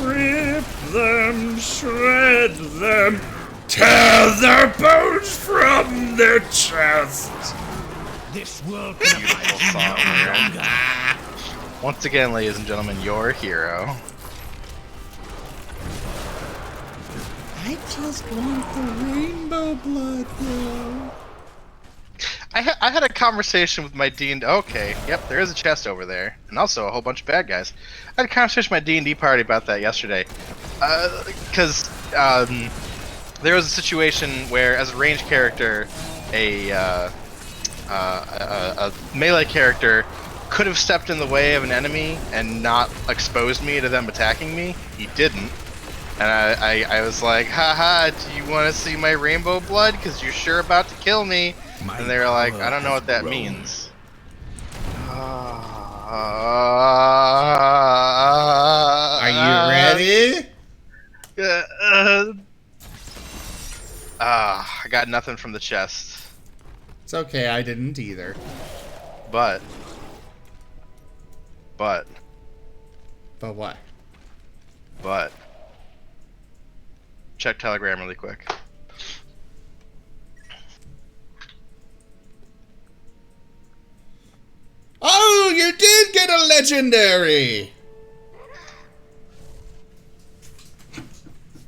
Rip them, shred them, tear their bones from their chest. This world Beautiful song. Once again, ladies and gentlemen, your hero. I just want the rainbow blood, though. I had a conversation with my D&D. Okay, yep, there is a chest over there, and also a whole bunch of bad guys. I had a conversation with my D&D party about that yesterday, because there was a situation where, as a ranged character, a melee character could have stepped in the way of an enemy and not exposed me to them attacking me. He didn't. And I was like, haha, do you want to see my rainbow blood? Because you're sure about to kill me. And they were like, I don't know what that means. Are you ready? I got nothing from the chest. It's okay, I didn't either. But what? Check Telegram really quick. Oh, you did get a legendary!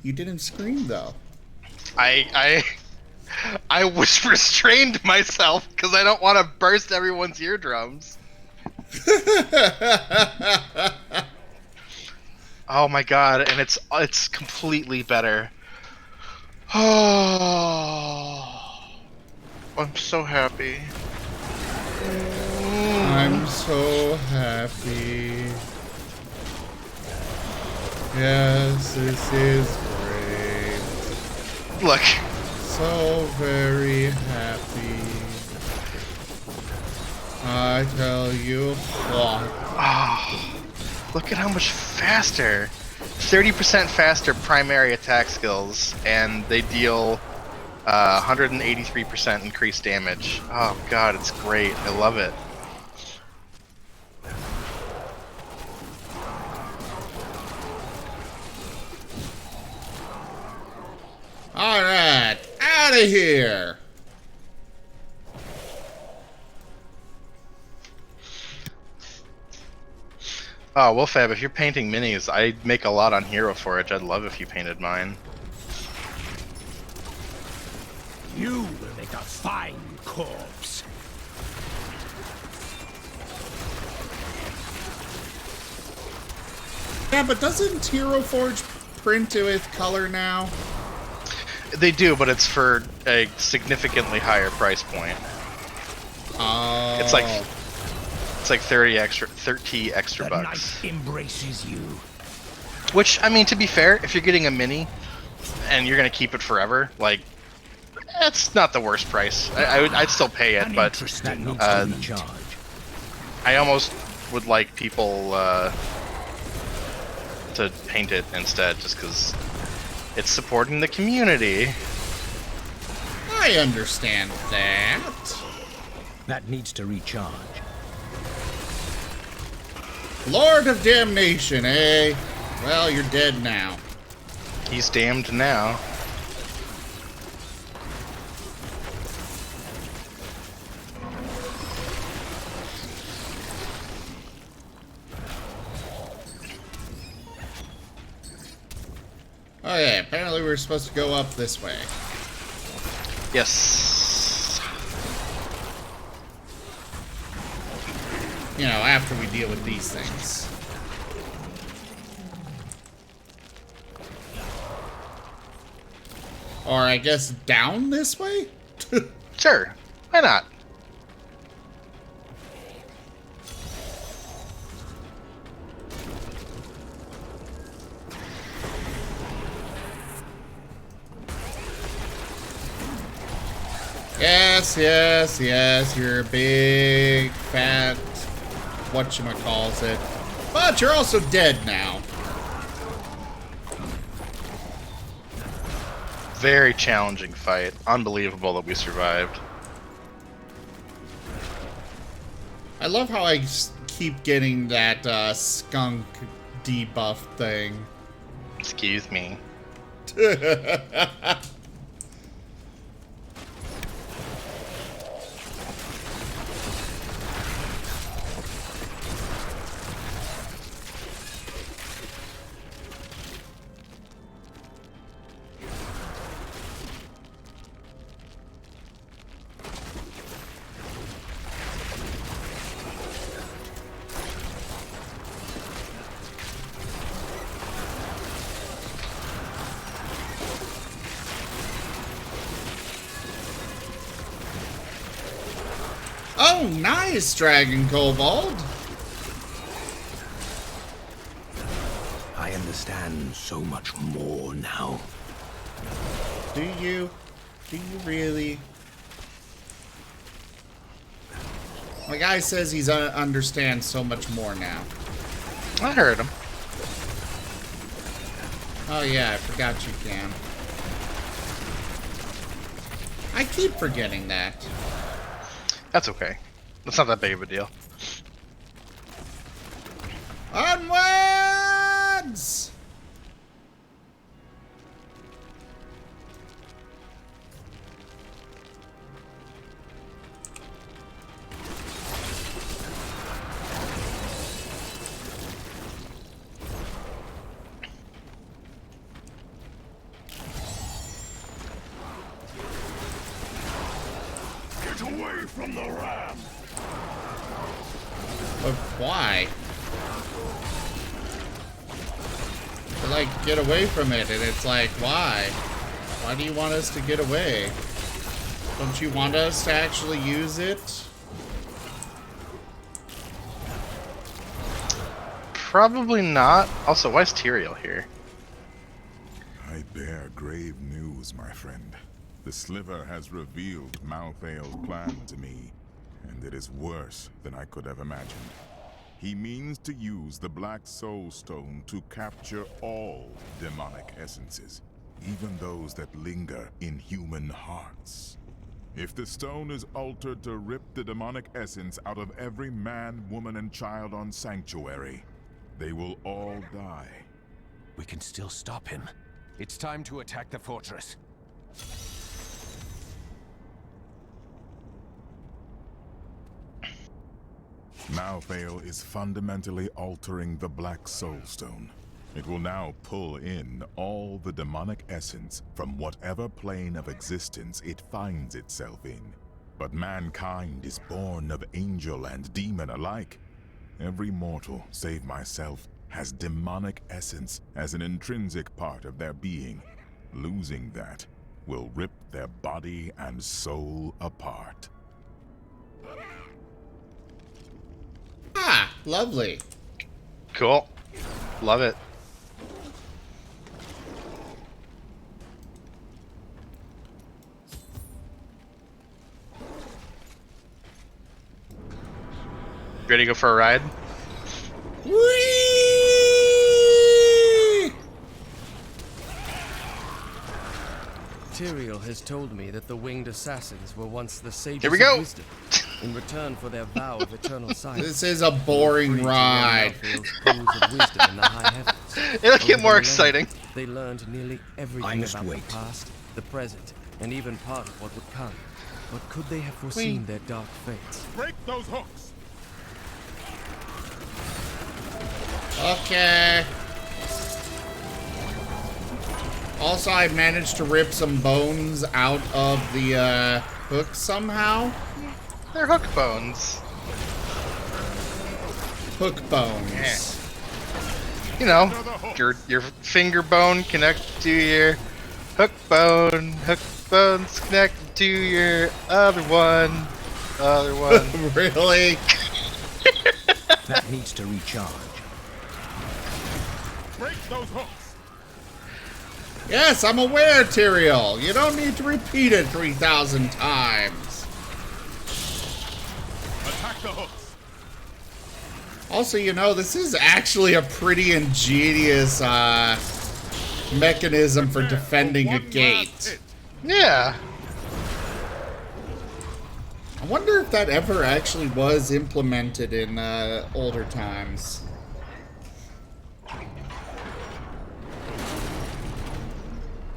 You didn't scream, though. I I was restrained myself because I don't want to burst everyone's eardrums. Oh my god, and it's completely better. Oh, I'm so happy. I'm so happy. Yes, this is great. Look. So very happy. I tell you what. Oh, look at how much faster. 30% faster primary attack skills, and they deal 183% increased damage. Oh god, it's great. I love it. Alright, out of here! Oh, well, Fab, if you're painting minis, I make a lot on Hero Forge. I'd love if you painted mine. You will make a fine corpse. Yeah, but doesn't Hero Forge print with color now? They do, but it's for a significantly higher price point. Oh. It's like 30 extra bucks. Night embraces you. Which, I mean, to be fair, if you're getting a mini and you're gonna keep it forever, like, that's not the worst price. I'd still pay it, but I almost would like people to paint it instead, just because it's supporting the community. I understand that. That needs to recharge. Lord of Damnation, eh? Well, you're dead now. He's damned now. Okay, apparently we're supposed to go up this way. Yes. You know, after we deal with these things. Or I guess down this way? Sure. Why not? Yes, yes, yes, you're a big, fat, whatchamacallit. But you're also dead now. Very challenging fight. Unbelievable that we survived. I love how I keep getting that skunk debuff thing. Excuse me. Oh, nice, Dragon Kobold. I understand so much more now. Do you? Do you really? My guy says he's understands so much more now. I heard him. Oh yeah, I forgot you can. I keep forgetting that. That's okay. That's not that big of a deal. Onwards! from the ram! But why? To, like, get away from it, and it's like, why? Why do you want us to get away? Don't you want us to actually use it? Probably not. Also, why is Tyrael here? I bear grave news, my friend. The Sliver has revealed Malthael's plan to me, and it is worse than I could have imagined. He means to use the Black Soul Stone to capture all demonic essences, even those that linger in human hearts. If the stone is altered to rip the demonic essence out of every man, woman, and child on Sanctuary, they will all die. We can still stop him. It's time to attack the fortress. Malthael is fundamentally altering the Black Soul Stone. It will now pull in all the demonic essence from whatever plane of existence it finds itself in. But mankind is born of angel and demon alike. Every mortal, save myself, has demonic essence as an intrinsic part of their being. Losing that will rip their body and soul apart. Ah, lovely. Cool. Love it. Ready to go for a ride? Whee! Tyrael has told me that the winged assassins were once the sages Here we go. of wisdom. In return for their vow of eternal silence, This is a boring ride. Of wisdom in the high heavens. It'll get Over more the exciting. millennia, They learned nearly everything about the past, the present, and even part of what would come. But could they have foreseen their dark fates? Break those hooks! Okay. Also, I managed to rip some bones out of the hook somehow. They're hook bones. Hook bones. Yeah. You know, your finger bone connected to your hook bone. Hook bones connected to your other one. Other one. Really? That needs to recharge. Break those hooks! Yes, I'm aware, Tyrael. You don't need to repeat it 3,000 times. Attack the hooks! Also, you know, this is actually a pretty ingenious mechanism for defending a gate. Yeah. I wonder if that ever actually was implemented in older times.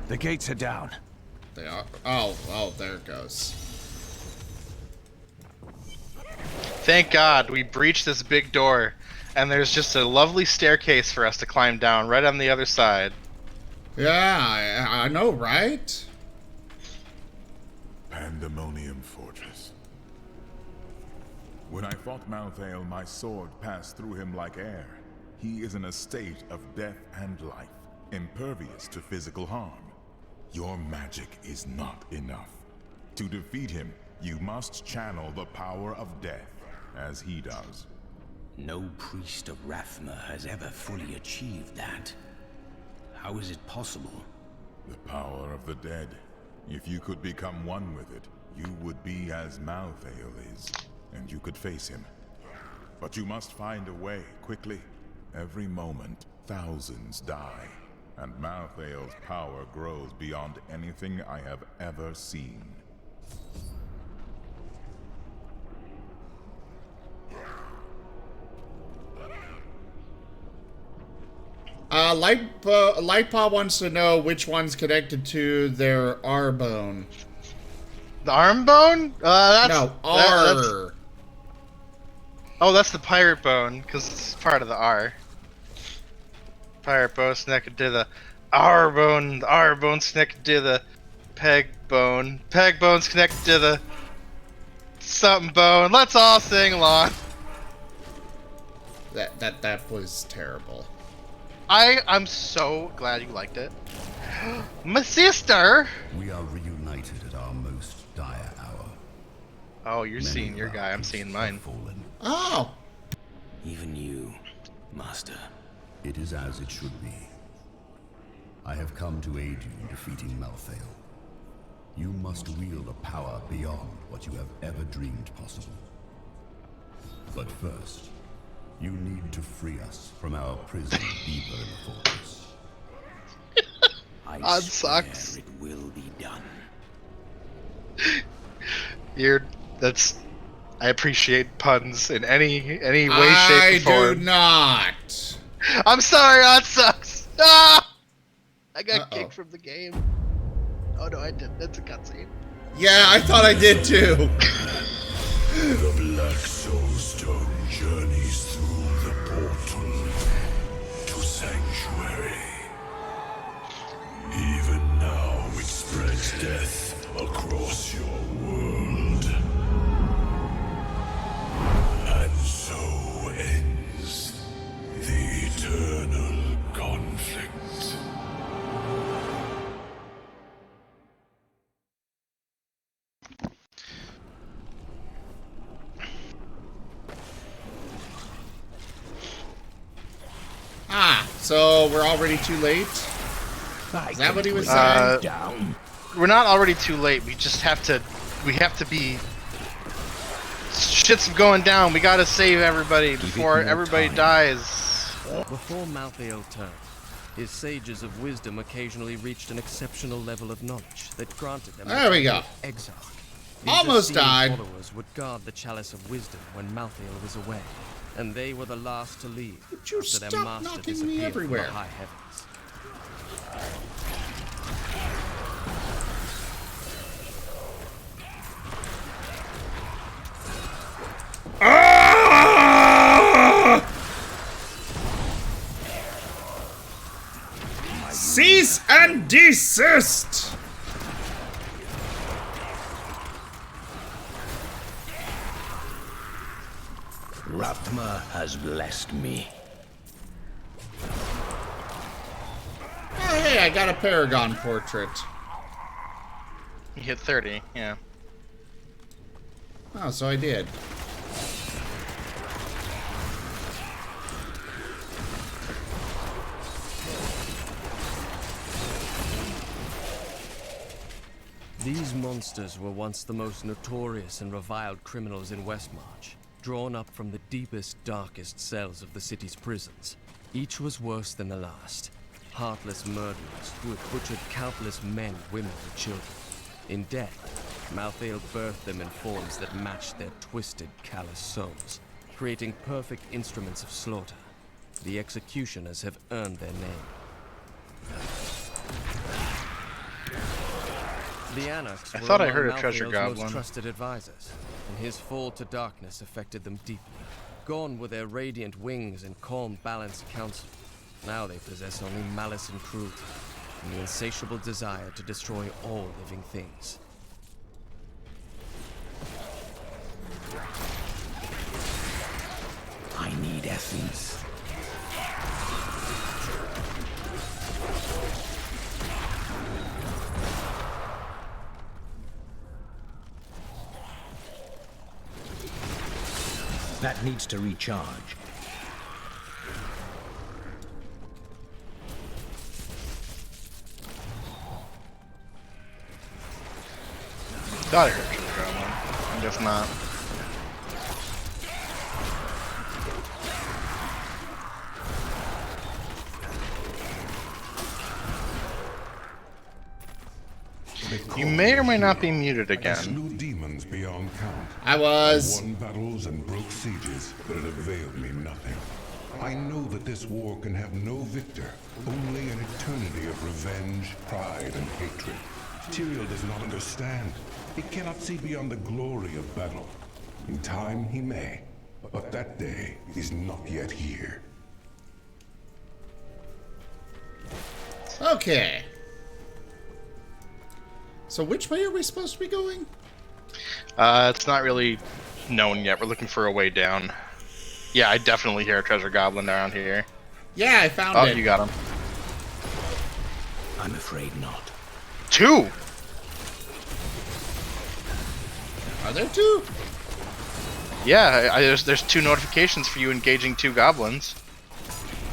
The gates are down. They are. Oh, there it goes. Thank God we breached this big door, and there's just a lovely staircase for us to climb down right on the other side. Yeah, I know, right? Pandemonium Fortress. When I fought Malthael, my sword passed through him like air. He is in a state of death and life, impervious to physical harm. Your magic is not enough. To defeat him, you must channel the power of death, as he does. No priest of Rathma has ever fully achieved that. How is it possible? The power of the dead. If you could become one with it, you would be as Malthael is, and you could face him. But you must find a way, quickly. Every moment, thousands die, and Malthael's power grows beyond anything I have ever seen. Lightpaw wants to know which one's connected to their R bone. The arm bone? No, R. Oh, that's the pirate bone, because it's part of the R. Pirate bone's connected to the R bone. The R bone's connected to the peg bone. Peg bone's connected to the something, Bone. Let's all sing along. That was terrible. I'm so glad you liked it. My sister! We are reunited at our most dire hour. Oh, you're seeing your guy. I'm seeing mine. Oh! Even you, Master. It is as it should be. I have come to aid you in defeating Malthael. You must wield a power beyond what you have ever dreamed possible. But first, you need to free us from our prison deeper in the fortress. I swear sucks. it will be done. I appreciate puns in any way, shape, or form. I do not. I'm sorry, Odd sucks. Ah! I got kicked from the game. Oh no, I didn't. That's a cutscene. Yeah, I thought I did too. The Black Soul Stone journeys through the portal to Sanctuary. Even now it spreads death across your world. And so ends the eternal conflict. So we're already too late? Is that what he was saying? We're not already too late. We just have to be... Shit's going down. We gotta save everybody before everybody dies. Before Malthael turned, his sages of wisdom occasionally reached an exceptional level of knowledge that granted them There we go. Exarch. Almost died. Followers would guard the chalice of wisdom when Malthael was away, and they were the last to leave Would you after their stop master knocking me disappeared everywhere? from the high heavens. Cease and desist! Rathma has blessed me. Oh, hey, I got a Paragon portrait. You hit 30, yeah. Oh, so I did. These monsters were once the most notorious and reviled criminals in Westmarch, drawn up from the deepest, darkest cells of the city's prisons. Each was worse than the last. Heartless murderers who had butchered countless men, women, and children. In death, Malthael birthed them in forms that matched their twisted, callous souls, creating perfect instruments of slaughter. The executioners have earned their name. The Anarchs were thought I among heard a treasure Malthael's goblin. most trusted advisors, and his fall to darkness affected them deeply. Gone were their radiant wings and calm, balanced counsel. Now they possess only malice and cruelty, and the insatiable desire to destroy all living things. I need essence. That needs to recharge. Thought I heard treasure goblin. I guess not. You may or may not be muted I again. slew demons beyond count. I was. Won battles and broke sieges, but it availed me nothing. I know that this war can have no victor, only an eternity of revenge, pride, and hatred. Tyrael does not understand. He cannot see beyond the glory of battle. In time, he may, but that day is not yet here. Okay. So which way are we supposed to be going? It's not really known yet. We're looking for a way down. Yeah, I definitely hear a treasure goblin around here. Yeah, I found it. Oh, you got him. I'm afraid not. 2! Are there 2? Yeah, there's 2 notifications for you engaging 2 goblins.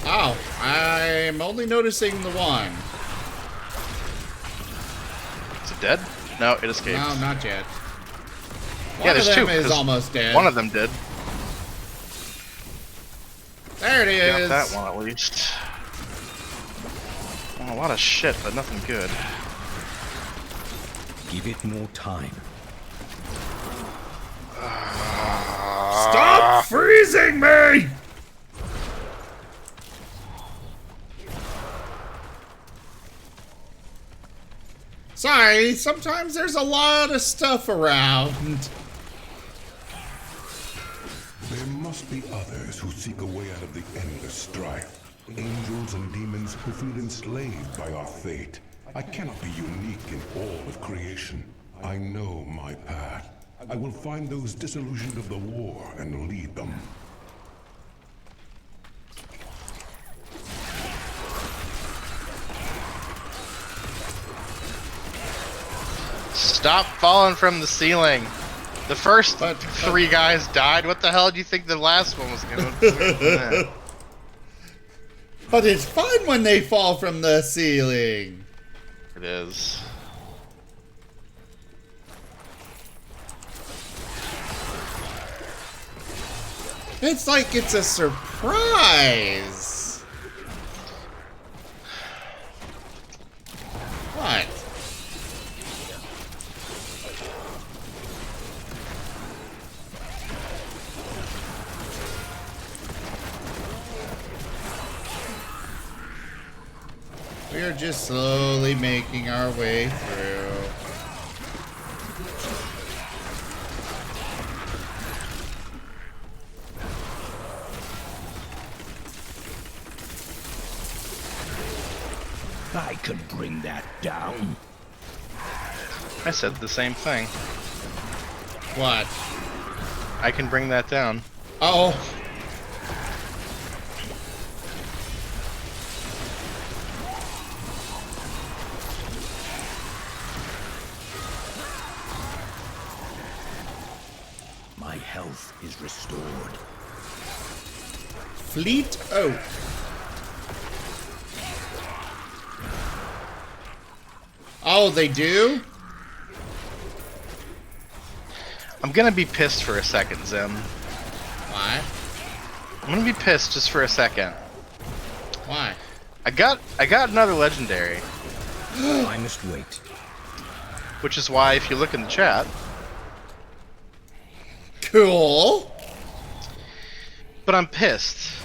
Oh, I'm only noticing the one. Is it dead? No, it escaped. No, not yet. Yeah, there's 2. One of them is almost dead. One of them did. There it is. Got that one at least. Oh, a lot of shit, but nothing good. Give it more time. Stop freezing me! Sorry, sometimes there's a lot of stuff around. There must be others who seek a way out of the endless strife. Angels and demons who feel enslaved by our fate. I cannot be unique in all of creation. I know my path. I will find those disillusioned of the war and lead them. Stop falling from the ceiling. The first 3 guys died. What the hell do you think the last one was going to do? But it's fun when they fall from the ceiling. It is. It's like it's a surprise. What? We are just slowly making our way through. I could bring that down. I said the same thing. What? I can bring that down. Uh-oh. My health is restored. Fleet Oak. Oh, they do? I'm gonna be pissed for a second, Zim. Why? I'm gonna be pissed just for a second. Why? I got another legendary. I must wait. Which is why, if you look in the chat. Cool. But I'm pissed.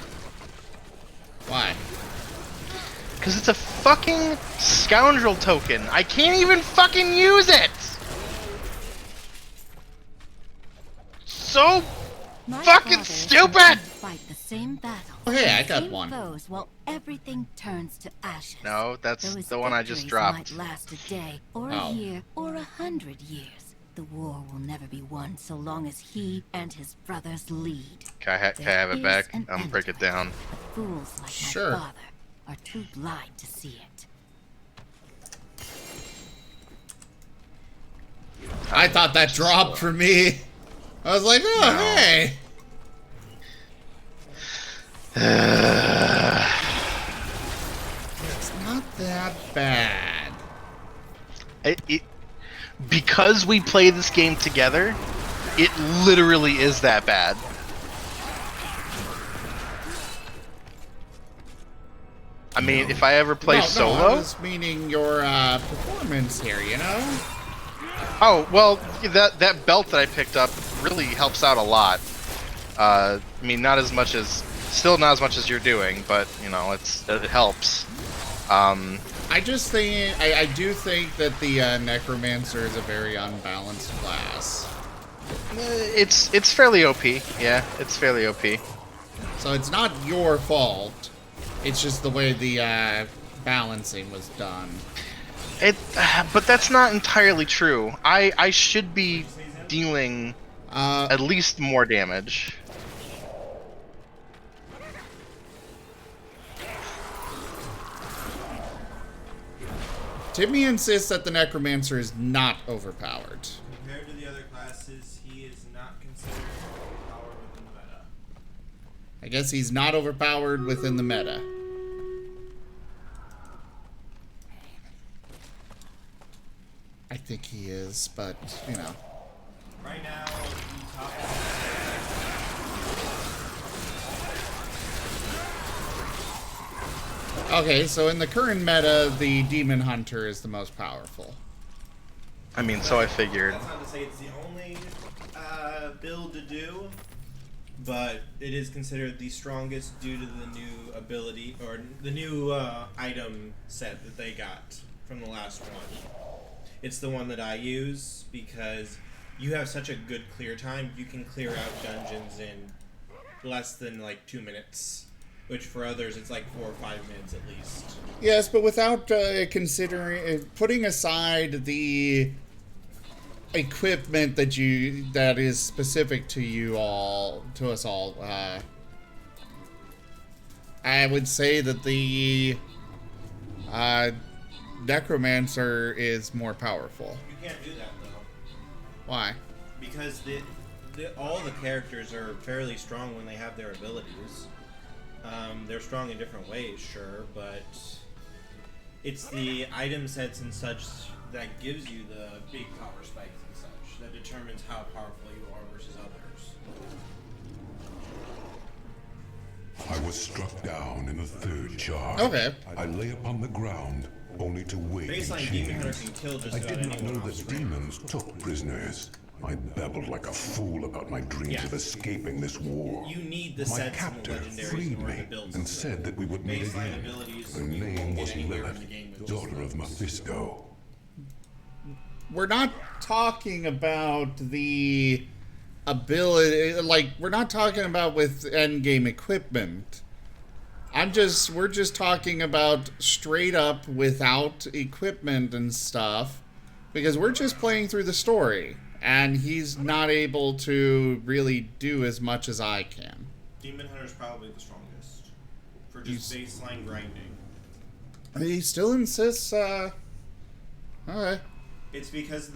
Why? Because it's a fucking scoundrel token. I can't even fucking use it! So fucking stupid! Fight the same battle. Oh, hey, I got same one. Foes while everything turns to ashes. No, that's Those the one I just victories dropped. Might last a day, or Oh. a year, or 100 years. The war will never be won so long as he and his brothers lead. Can I have it back? I'm gonna break it down. Fools like Sure. my father are too blind to see it. I thought that dropped for me. I was like, oh, hey. It's not that bad. Because we play this game together, it literally is that bad. I mean, if I ever play solo... No, I was meaning your performance here, you know? Oh, well, that belt that I picked up really helps out a lot. I mean, not as much as... Still not as much as you're doing, but, you know, it helps. I just think... I do think that the Necromancer is a very unbalanced class. It's fairly OP. Yeah, it's fairly OP. So it's not your fault. It's just the way the balancing was done. But that's not entirely true. I should be dealing at least more damage. Timmy insists that the Necromancer is not overpowered. Compared to the other classes, he is not considered overpowered within the meta. I guess he's not overpowered within the meta. I think he is, but, you know. Right now, the top Okay, so in the current meta, the Demon Hunter is the most powerful. I mean, so I figured. That's not to say it's the only build to do, but it is considered the strongest due to the new ability, or the new item set that they got from the last one. It's the one that I use because you have such a good clear time. You can clear out dungeons in less than like 2 minutes. Which for others, it's like 4 or 5 minutes at least. Yes, but without considering, putting aside the equipment that is specific to you all, to us all, I would say that the Necromancer is more powerful. You can't do that though. Why? Because all the characters are fairly strong when they have their abilities. They're strong in different ways, sure, but it's the item sets and such that gives you the big power spikes and such that determines how powerful you are versus others. I was struck down in the third charge. Okay. I lay upon the ground, only to wake in Baseline Demon Hunter chains. can kill just I about did not anyone know on that screen. demons took prisoners. I babbled like a fool about my dreams of escaping this war. You need the My sets and the captor legendaries freed in order me to build and said that we would meet baseline again. abilities. Her You name won't was get anywhere in Lilith, the game with daughter of Mephisto. We're not talking about the ability, like, we're not talking about with endgame equipment. We're just talking about straight up without equipment and stuff, because we're just playing through the story, and he's not able to really do as much as I can. Demon Hunter is probably the strongest for just baseline grinding. He still insists, alright. It's because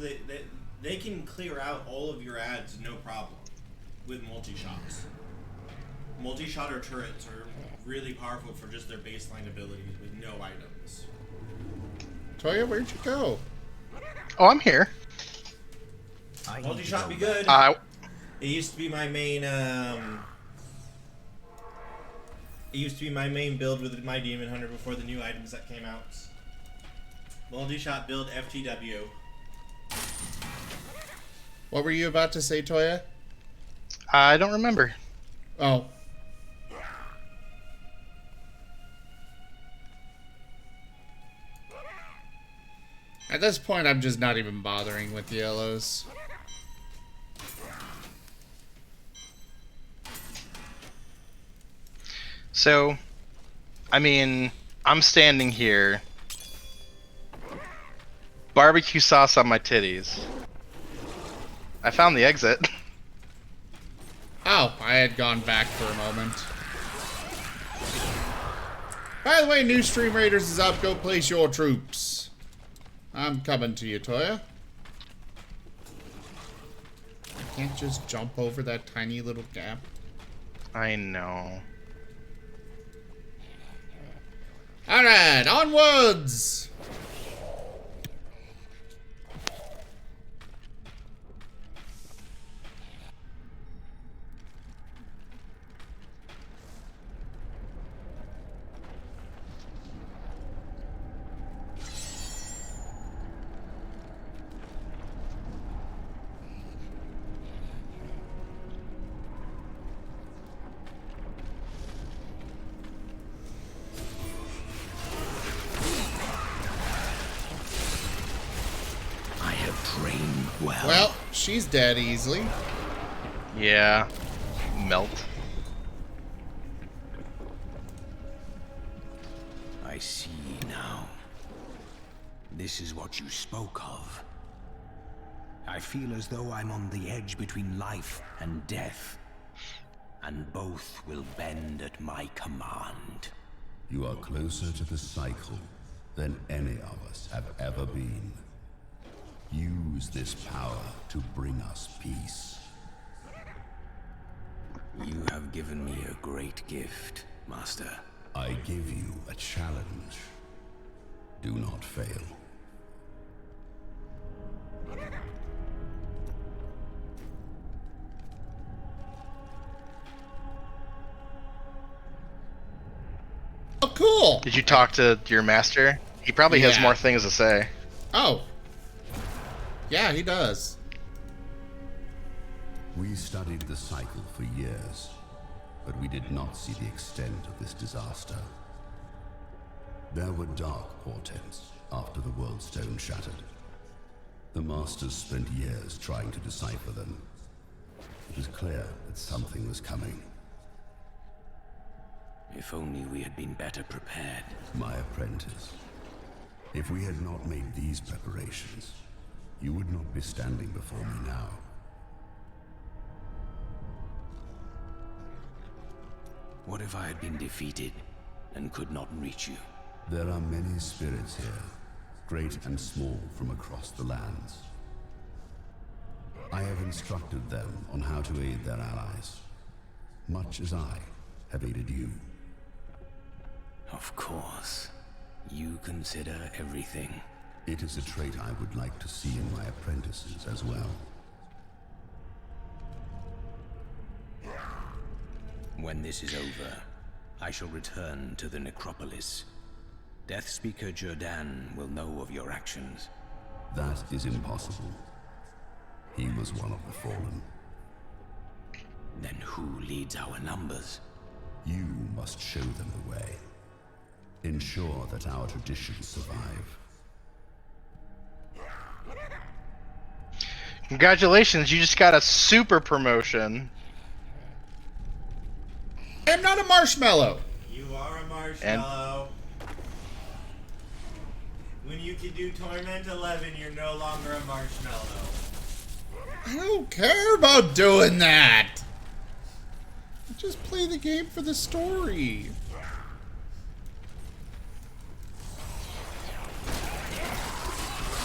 they can clear out all of your ads no problem with multi-shots. Multi-shot or turrets are really powerful for just their baseline abilities with no items. Toya, where'd you go? Oh, I'm here. Multi-shot be good. It used to be my main, it used to be my main build with my Demon Hunter before the new items that came out. Multi-shot build FTW. What were you about to say, Toya? I don't remember. Oh. At this point, I'm just not even bothering with the yellows. So, I mean, I'm standing here. Barbecue sauce on my titties. I found the exit. Oh, I had gone back for a moment. By the way, new Stream Raiders is up. Go place your troops. I'm coming to you, Toya. I can't just jump over that tiny little gap. I know. Alright, onwards! Well, she's dead easily. Yeah. Melt. I see now. This is what you spoke of. I feel as though I'm on the edge between life and death. And both will bend at my command. You are closer to the cycle than any of us have ever been. Use this power to bring us peace. You have given me a great gift, Master. I give you a challenge. Do not fail. Oh, cool. Did you talk to your master? He probably has more things to say. Oh. Yeah, he does. We studied the cycle for years, but we did not see the extent of this disaster. There were dark portents after the World Stone shattered. The Masters spent years trying to decipher them. It was clear that something was coming. If only we had been better prepared. My apprentice. If we had not made these preparations, you would not be standing before me now. What if I had been defeated and could not reach you? There are many spirits here, great and small from across the lands. I have instructed them on how to aid their allies, much as I have aided you. Of course. You consider everything. It is a trait I would like to see in my apprentices as well. When this is over, I shall return to the necropolis. Death Speaker Jordan will know of your actions. That is impossible. He was one of the fallen. Then who leads our numbers? You must show them the way. Ensure that our traditions survive. Congratulations, you just got a super promotion. I'm not a marshmallow. You are a marshmallow. When you can do Torment 11, you're no longer a marshmallow. I don't care about doing that. Just play the game for the story.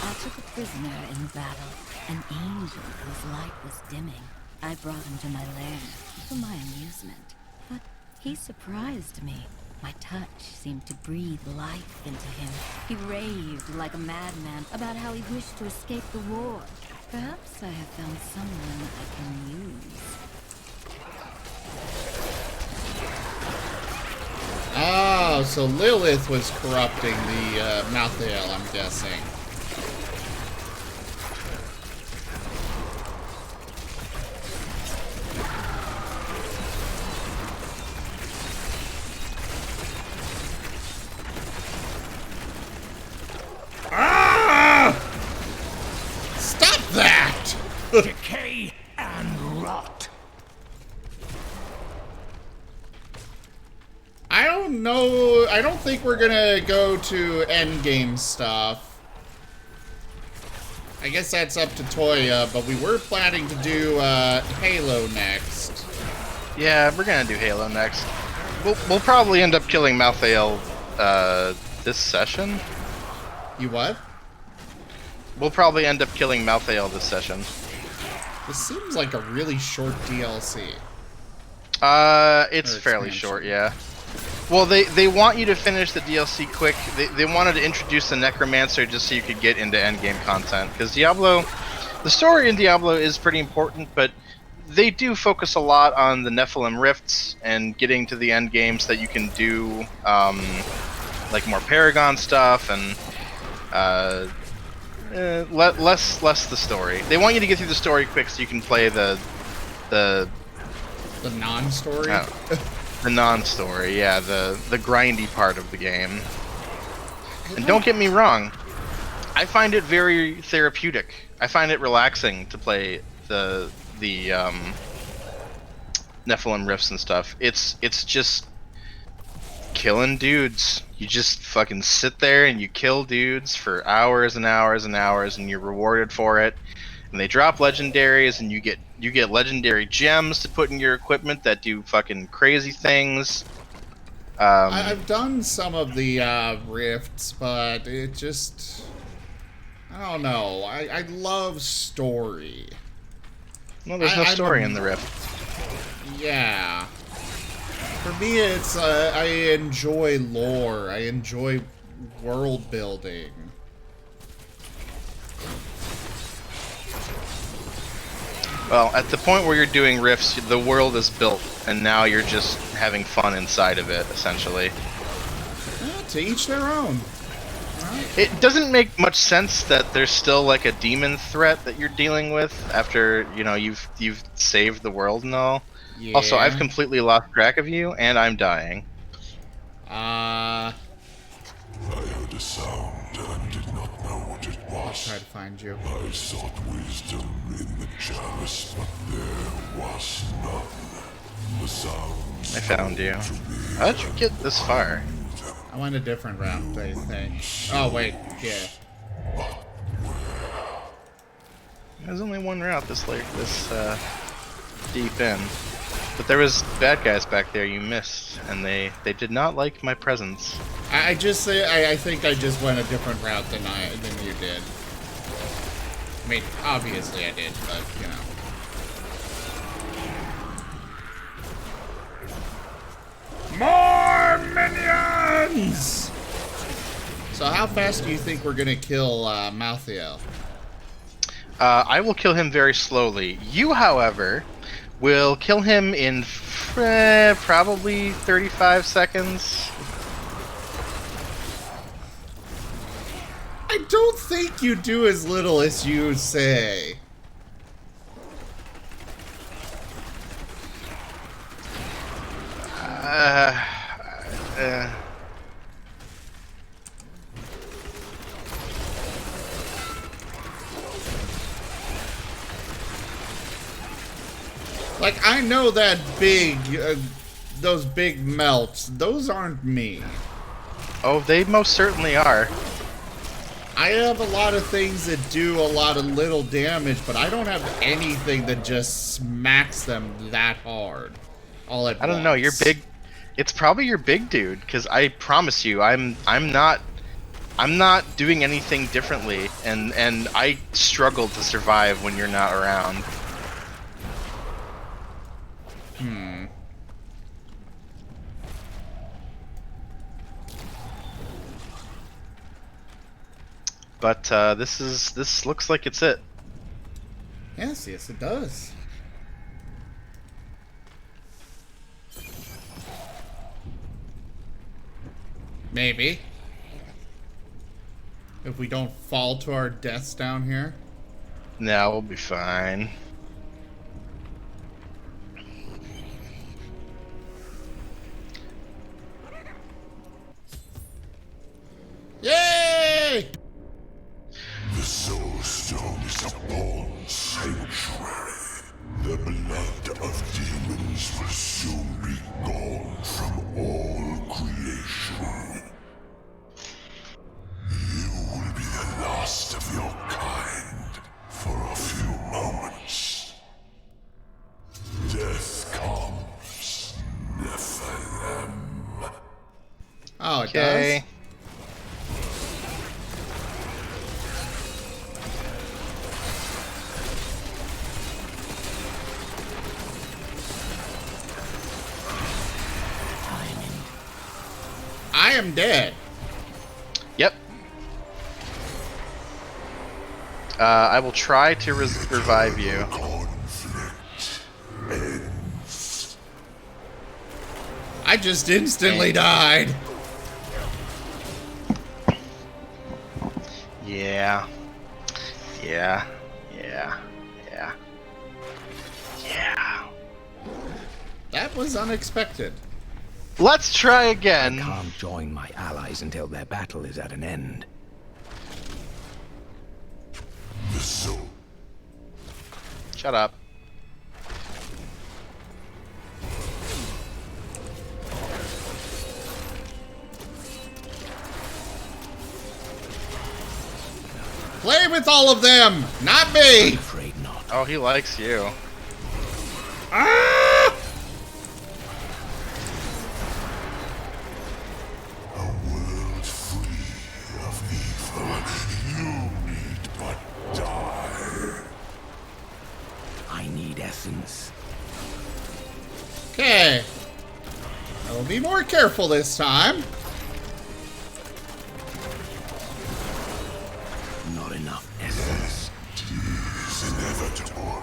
I took a prisoner in battle, an angel whose light was dimming. I brought him to my lair for my amusement, but he surprised me. My touch seemed to breathe life into him. He raved like a madman about how he wished to escape the war. Perhaps I have found someone I can use. Oh, so Lilith was corrupting the Malthael, I'm guessing. Stop that! Decay and rot. I don't know. I don't think we're gonna go to endgame stuff. I guess that's up to Toya, but we were planning to do Halo next. Yeah, we're gonna do Halo next. We'll probably end up killing Malthael this session. You what? We'll probably end up killing Malthael this session. This seems like a really short DLC. It's fairly short, yeah. Well, they want you to finish the DLC quick. They wanted to introduce the Necromancer just so you could get into endgame content. Because Diablo, the story in Diablo is pretty important, but they do focus a lot on the Nephilim Rifts and getting to the endgame so that you can do like more Paragon stuff and less the story. They want you to get through the story quick so you can play the non-story. The non-story, yeah, the grindy part of the game. And don't get me wrong, I find it very therapeutic. I find it relaxing to play the Nephilim Rifts and stuff. It's just killing dudes. You just fucking sit there and you kill dudes for hours and hours and hours, and you're rewarded for it. And they drop legendaries, and you get legendary gems to put in your equipment that do fucking crazy things. I've done some of the rifts, but it just... I don't know. I love story. Well, there's no story in the rift. Yeah. For me, it's I enjoy lore. I enjoy world building. Well, at the point where you're doing rifts, the world is built, and now you're just having fun inside of it, essentially. Yeah, to each their own. Right. It doesn't make much sense that there's still like a demon threat that you're dealing with after, you know, you've saved the world and all. Yeah. Also, I've completely lost track of you, and I'm dying. I heard a sound and did not know what it was. I'll try to find you. I sought wisdom in the chalice, but there was none. The sound. I found you. How did you get this far? I went a different route, I think. Oh, wait. Yeah. There's only one route this deep in. But there was bad guys back there you missed, and they did not like my presence. I think I just went a different route than you did. I mean, obviously I did, but, you know. More minions! So how fast do you think we're gonna kill Malthael? I will kill him very slowly. You, however, will kill him in probably 35 seconds. I don't think you do as little as you say. Like, I know that those big melts, those aren't me. Oh, they most certainly are. I have a lot of things that do a lot of little damage, but I don't have anything that just smacks them that hard. All at once. I don't know, you're big. It's probably your big dude, because I promise you, I'm not doing anything differently, and I struggle to survive when you're not around. But this looks like it's it. Yes, it does. Maybe. If we don't fall to our deaths down here. No, we'll be fine. Yay! The Soul Stone is a born sanctuary. The blood of demons will soon be gone from all creation. You will be the last of your kind for a few moments. Death comes, Nephilim. Oh, it does? I am dead. Yep. I will try to revive you. I just instantly died. Yeah. That was unexpected. Let's try again. I can't join my allies until their battle is at an end. The soul. Shut up. Play with all of them, not me. I'm afraid Oh, he likes you. Ah! A world free of evil. You need but die. I need essence. Okay. I will be more careful this time. Not enough essence. It is inevitable.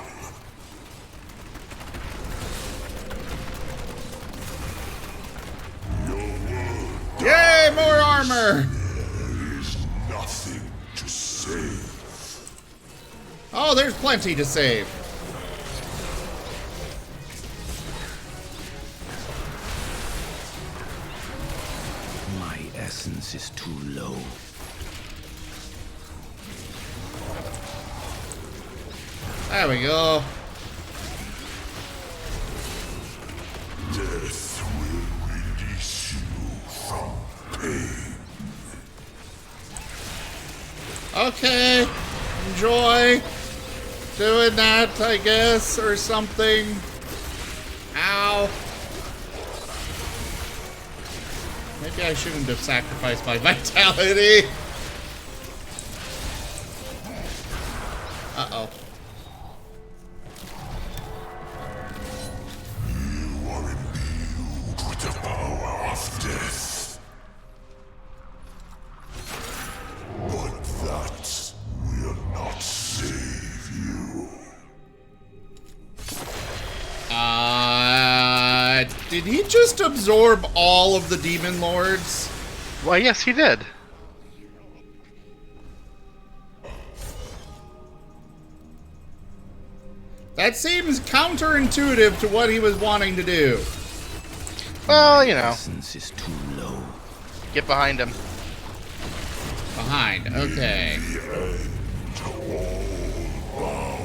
Yay, more armor! There is nothing to save. Oh, there's plenty to save. My essence is too low. There we go. Death will release you from pain. Okay. Enjoy doing that, I guess, or something. Ow. Maybe I shouldn't have sacrificed my vitality. Uh-oh. You are imbued with the power of death. But that will not save you. Did he just absorb all of the demon lords? Why, yes, he did. That seems counterintuitive to what he was wanting to do. Well, you know. Essence is too low. Get behind him. Behind, okay. All bow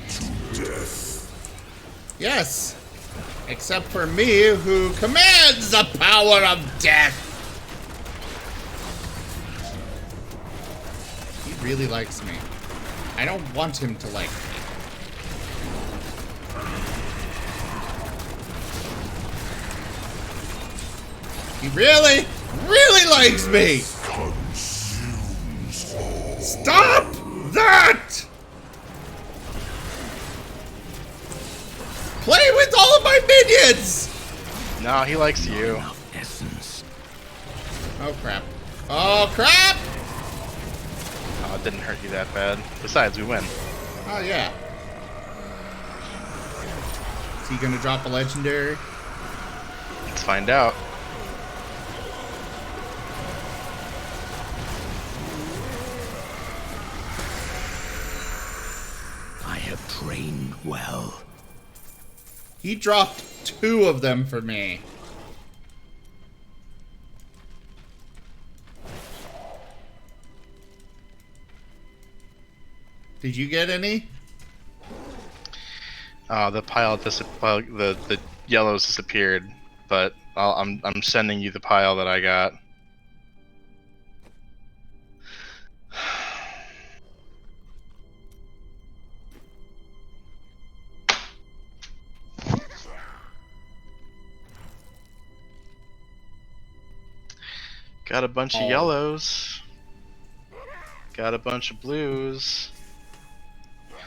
to death. Yes. Except for me, who commands the power of death. He really likes me. I don't want him to like me. He really, really likes me! Stop that! Play with all of my minions! No, he likes you. Essence. Oh crap. Oh crap! Oh, it didn't hurt you that bad. Besides, we win. Oh yeah. Is he gonna drop a legendary? Let's find out. I have trained well. He dropped 2 of them for me. Did you get any? The pile the yellows disappeared, but I'm sending you the pile that I got. Got a bunch of yellows. Got a bunch of blues.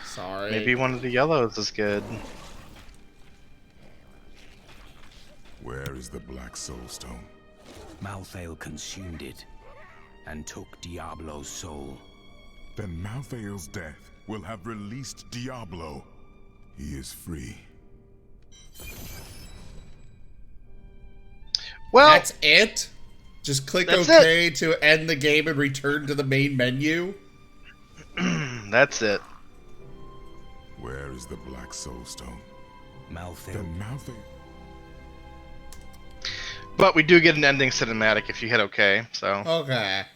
Sorry. Maybe one of the yellows is good. Where is the Black Soulstone? Malthael consumed it and took Diablo's soul. Then Malthael's death will have released Diablo. He is free. Well, that's it? Just click OK to end the game and return to the main menu? That's it. Where is the Black Soulstone? Malthael. Then Malthael. But we do get an ending cinematic if you hit OK, so. Okay.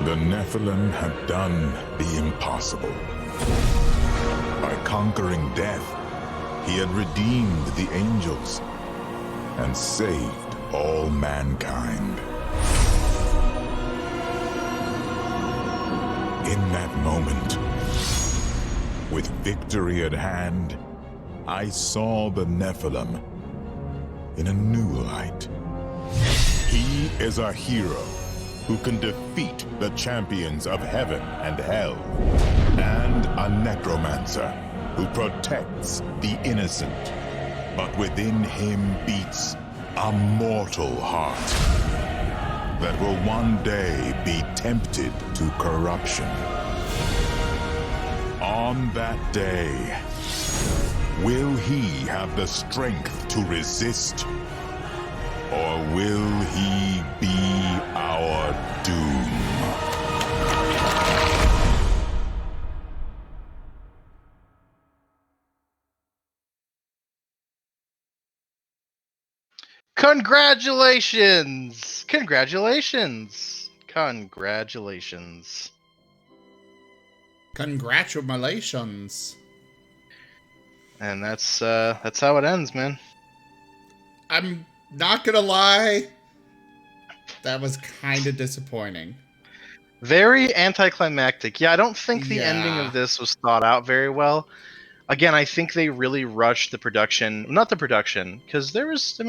The Nephilim have done the impossible. I conquering death, he had redeemed the angels and saved all mankind. In that moment, with victory at hand, I saw the Nephilim in a new light. He is a hero who can defeat the champions of heaven and hell, and a necromancer who protects the innocent. But within him beats a mortal heart that will one day be tempted to corruption. On that day, will he have the strength to resist? Or will he be our doom? Congratulations! Congratulations! Congratulations! Congratulations! And that's how it ends, man. I'm not gonna lie, that was kind of disappointing. Very anticlimactic. Yeah, I don't think the ending Yeah. of this was thought out very well. Again, I think they really rushed the production. Not the production, because there's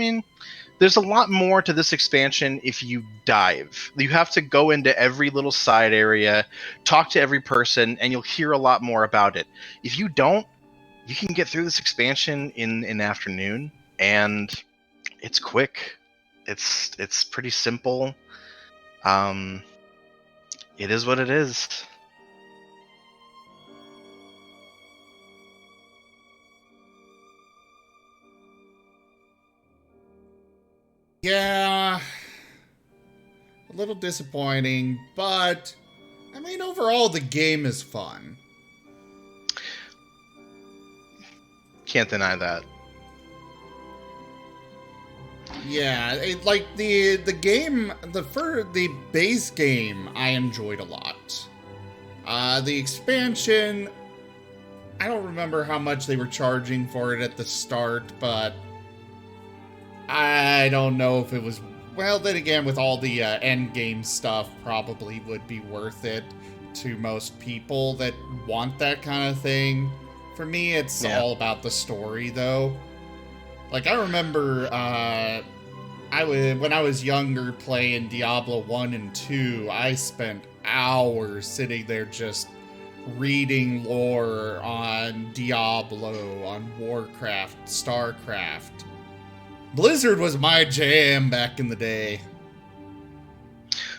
a lot more to this expansion if you dive. You have to go into every little side area, talk to every person, and you'll hear a lot more about it. If you don't, you can get through this expansion in an afternoon, and it's quick. It's pretty simple. It is what it is. Yeah, a little disappointing, but I mean, overall, the game is fun. Can't deny that. Yeah, like the game, the base game, I enjoyed a lot. The expansion, I don't remember how much they were charging for it at the start, but I don't know if it was. Well, then again, with all the end game stuff, probably would be worth it to most people that want that kind of thing. For me, it's all about the story, though. Like, I remember when I was younger playing Diablo 1 and 2, I spent hours sitting there just reading lore on Diablo, on Warcraft, StarCraft. Blizzard was my jam back in the day.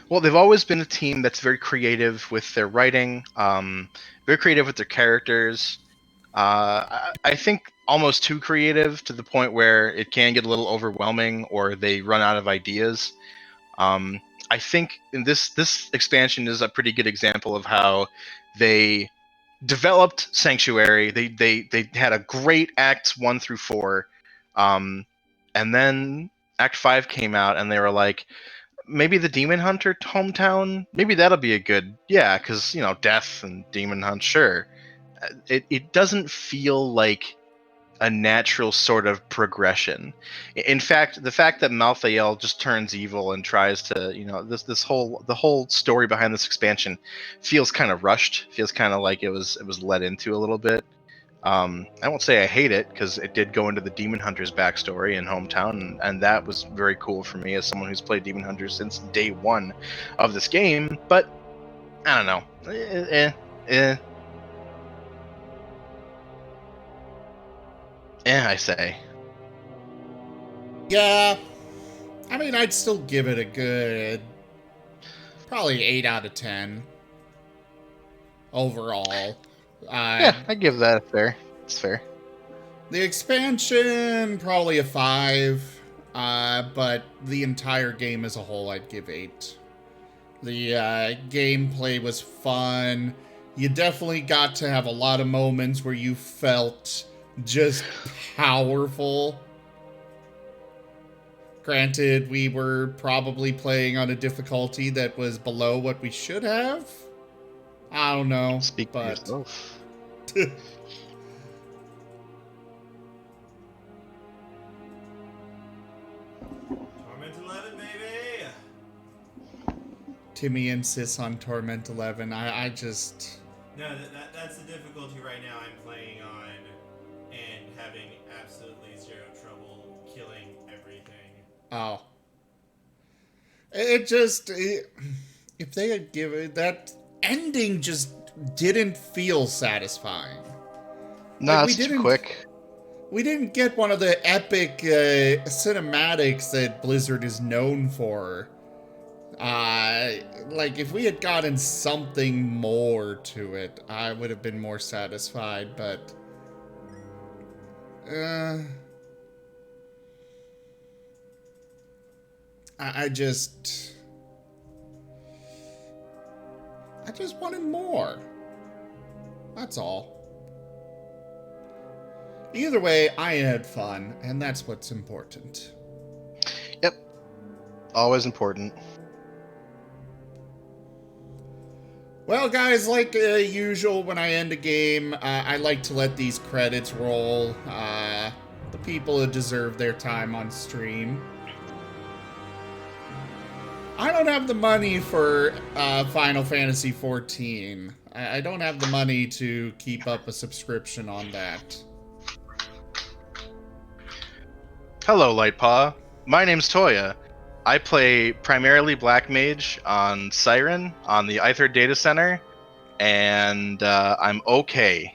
Well, they've always been a team that's very creative with their writing, very creative with their characters. I think almost too creative to the point where it can get a little overwhelming or they run out of ideas. I think in this expansion is a pretty good example of how they developed Sanctuary. They had a great Acts 1 through 4, and then Act 5 came out, and they were like, maybe the Demon Hunter hometown, maybe that'll be a good, because death and Demon Hunt, sure. It doesn't feel like a natural sort of progression. In fact, the fact that Malthael just turns evil and tries to, the whole story behind this expansion feels kind of rushed. Feels kind of like it was led into a little bit. I won't say I hate it, because it did go into the Demon Hunter's backstory in hometown, and that was very cool for me as someone who's played Demon Hunters since day one of this game. But I don't know. I say. Yeah, I mean, I'd still give it a good, probably 8 out of 10 overall. Yeah, I give that a fair. It's fair. The expansion, probably a 5, but the entire game as a whole, I'd give 8. The gameplay was fun. You definitely got to have a lot of moments where you felt just powerful. Granted, we were probably playing on a difficulty that was below what we should have. I don't know. Speak for yourself. Timmy insists on Torment 11. I just... No, that's the difficulty right now I'm playing on, and having absolutely zero trouble killing everything. Oh. If they had given... That ending just didn't feel satisfying. No, it's too quick. We didn't get one of the epic cinematics that Blizzard is known for. Like, if we had gotten something more to it, I would have been more satisfied, but... I just wanted more. That's all. Either way, I had fun, and that's what's important. Yep. Always important. Well, guys, like usual, when I end a game, I like to let these credits roll. The people who deserve their time on stream. I don't have the money for Final Fantasy XIV. I don't have the money to keep up a subscription on that. Hello, Lightpaw. My name's Toya. I play primarily Black Mage on Siren on the Aether Data Center, and I'm okay.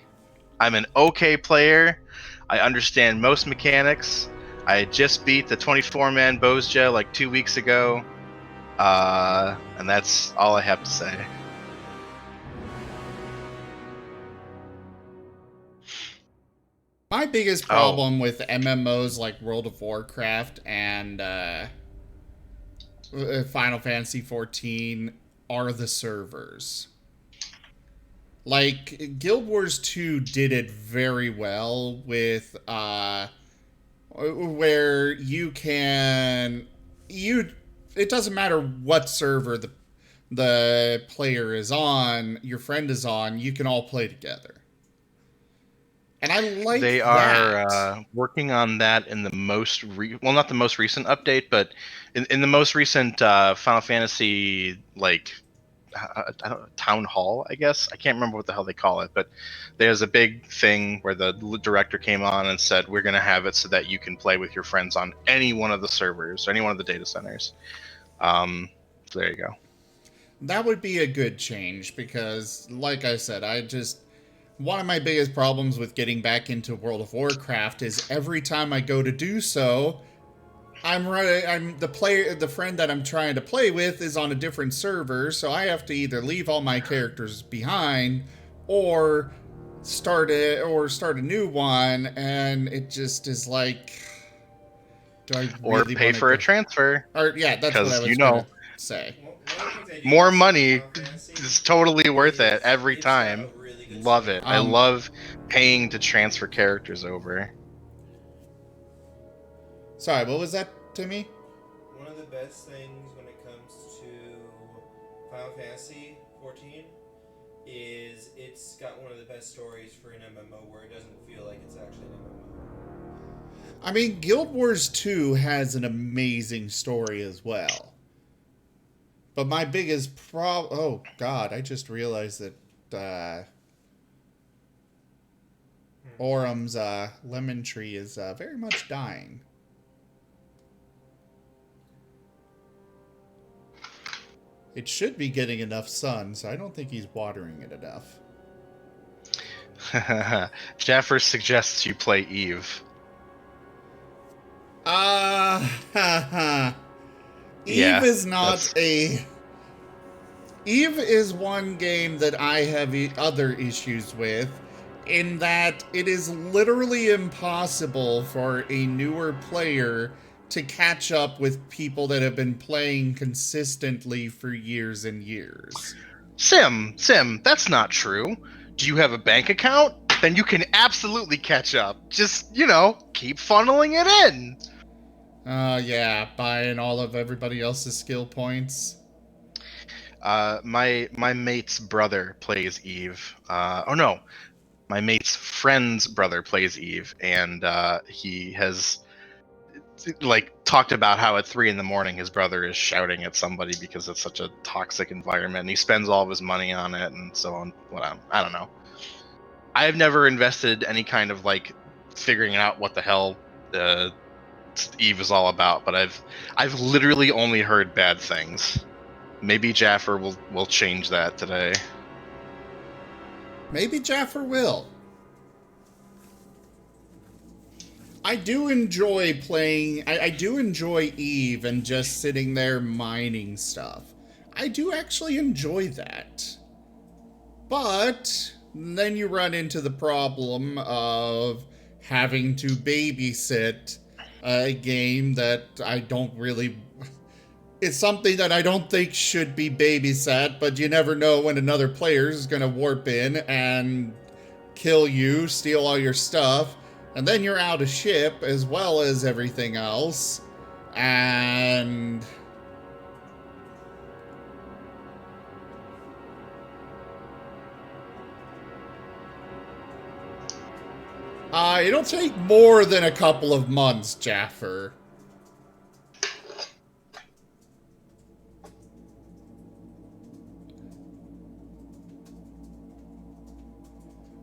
I'm an okay player. I understand most mechanics. I just beat the 24-man Bozja like 2 weeks ago, and that's all I have to say. My biggest problem with MMOs like World of Warcraft and Final Fantasy XIV are the servers. Like, Guild Wars 2 did it very well with, where you can, it doesn't matter what server the player is on, your friend is on, you can all play together. And I like they are working on that in the most not the most recent update, but in the most recent Final Fantasy town hall, I guess. I can't remember what the hell they call it, but there's a big thing where the director came on and said, we're going to have it so that you can play with your friends on any one of the servers, or any one of the data centers. So there you go. That would be a good change because, like I said, one of my biggest problems with getting back into World of Warcraft is every time I go to do so, the friend that I'm trying to play with is on a different server, so I have to either leave all my characters behind or start a new one, and it just is like, do I really pay for a transfer? Or yeah, that's what I was gonna say. More money is totally worth it every time. Love it. I love paying to transfer characters over. Sorry, what was that, Timmy? One of the best things when it comes to Final Fantasy XIV is it's got one of the best stories for an MMO where it doesn't feel like it's actually an MMO. I mean, Guild Wars 2 has an amazing story as well. But my biggest problem... Oh, God, I just realized that Orum's lemon tree is very much dying. It should be getting enough sun, so I don't think he's watering it enough. Jaffer suggests you play Eve. Eve is not a... Eve is one game that I have other issues with, in that it is literally impossible for a newer player to catch up with people that have been playing consistently for years and years. Sim, that's not true. Do you have a bank account? Then you can absolutely catch up. Just, keep funneling it in. Yeah, buying all of everybody else's skill points. My mate's brother plays Eve. My mate's friend's brother plays Eve, and he has like talked about how at 3 a.m. his brother is shouting at somebody because it's such a toxic environment. And he spends all of his money on it and so on. I don't know. I have never invested any kind of like figuring out what the hell Eve is all about, but I've literally only heard bad things. Maybe Jaffer will change that today. Maybe Jaffer will. I do enjoy playing. I do enjoy Eve and just sitting there mining stuff. I do actually enjoy that. But then you run into the problem of having to babysit a game that I don't really... It's something that I don't think should be babysat, but you never know when another player is going to warp in and kill you, steal all your stuff, and then you're out of ship as well as everything else. And... it'll take more than a couple of months, Jaffer.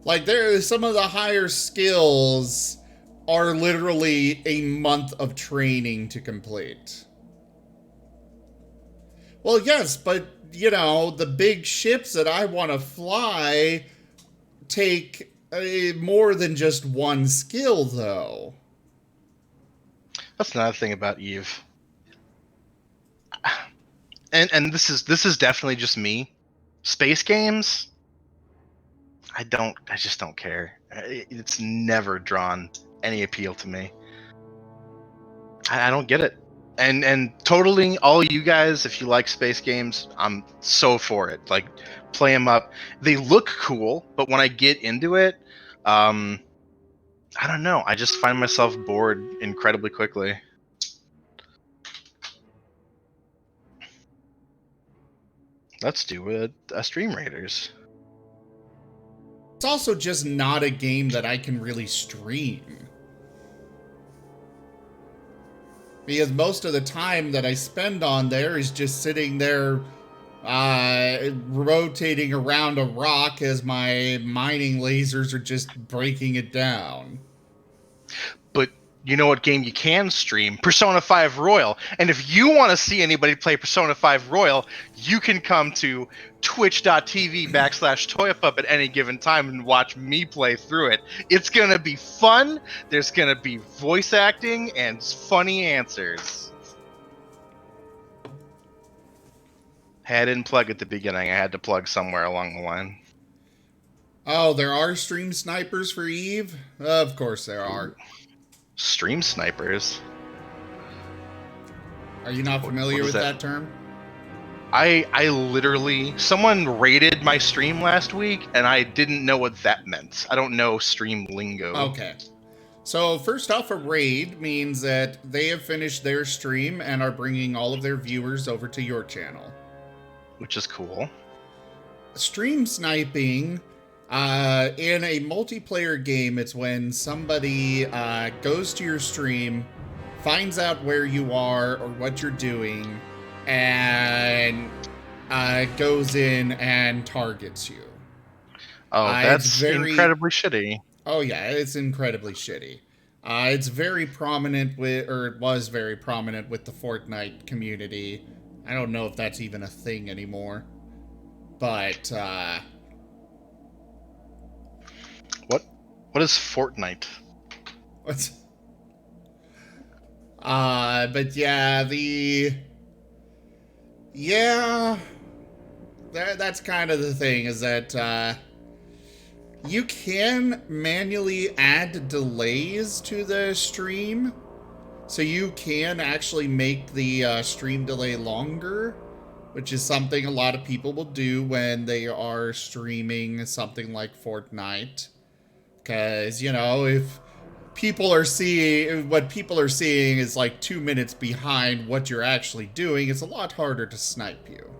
Like, some of the higher skills are literally a month of training to complete. Well, yes, but, you know, the big ships that I want to fly take more than just one skill, though. That's another thing about Eve. And this is definitely just me. Space games, I just don't care. It's never drawn any appeal to me. I don't get it. And totally, all you guys, if you like space games, I'm so for it. Like, play them up. They look cool, but when I get into it, I don't know. I just find myself bored incredibly quickly. Let's do a Stream Raiders. It's also just not a game that I can really stream. Because most of the time that I spend on there is just sitting there rotating around a rock as my mining lasers are just breaking it down. But you know what game you can stream? Persona 5 Royal. And if you want to see anybody play Persona 5 Royal, you can come to twitch.tv/ToyaPup at any given time and watch me play through it. It's going to be fun. There's going to be voice acting and funny answers. Hey, I didn't plug at the beginning. I had to plug somewhere along the line. Oh, there are stream snipers for Eve? Of course there are. Stream snipers? Are you not familiar with that term? I literally, someone raided my stream last week and I didn't know what that meant. I don't know stream lingo. Okay. So first off, a raid means that they have finished their stream and are bringing all of their viewers over to your channel. Which is cool. Stream sniping, in a multiplayer game, it's when somebody goes to your stream, finds out where you are or what you're doing, and goes in and targets you. Oh, that's incredibly shitty. Oh yeah, it's incredibly shitty. It's very prominent it was very prominent with the Fortnite community. I don't know if that's even a thing anymore. But, What is Fortnite? What? But yeah, that's kind of the thing, is that, you can manually add delays to the stream, so you can actually make the stream delay longer, which is something a lot of people will do when they are streaming something like Fortnite. Because, you know, if people are what people are seeing is like 2 minutes behind what you're actually doing, it's a lot harder to snipe you.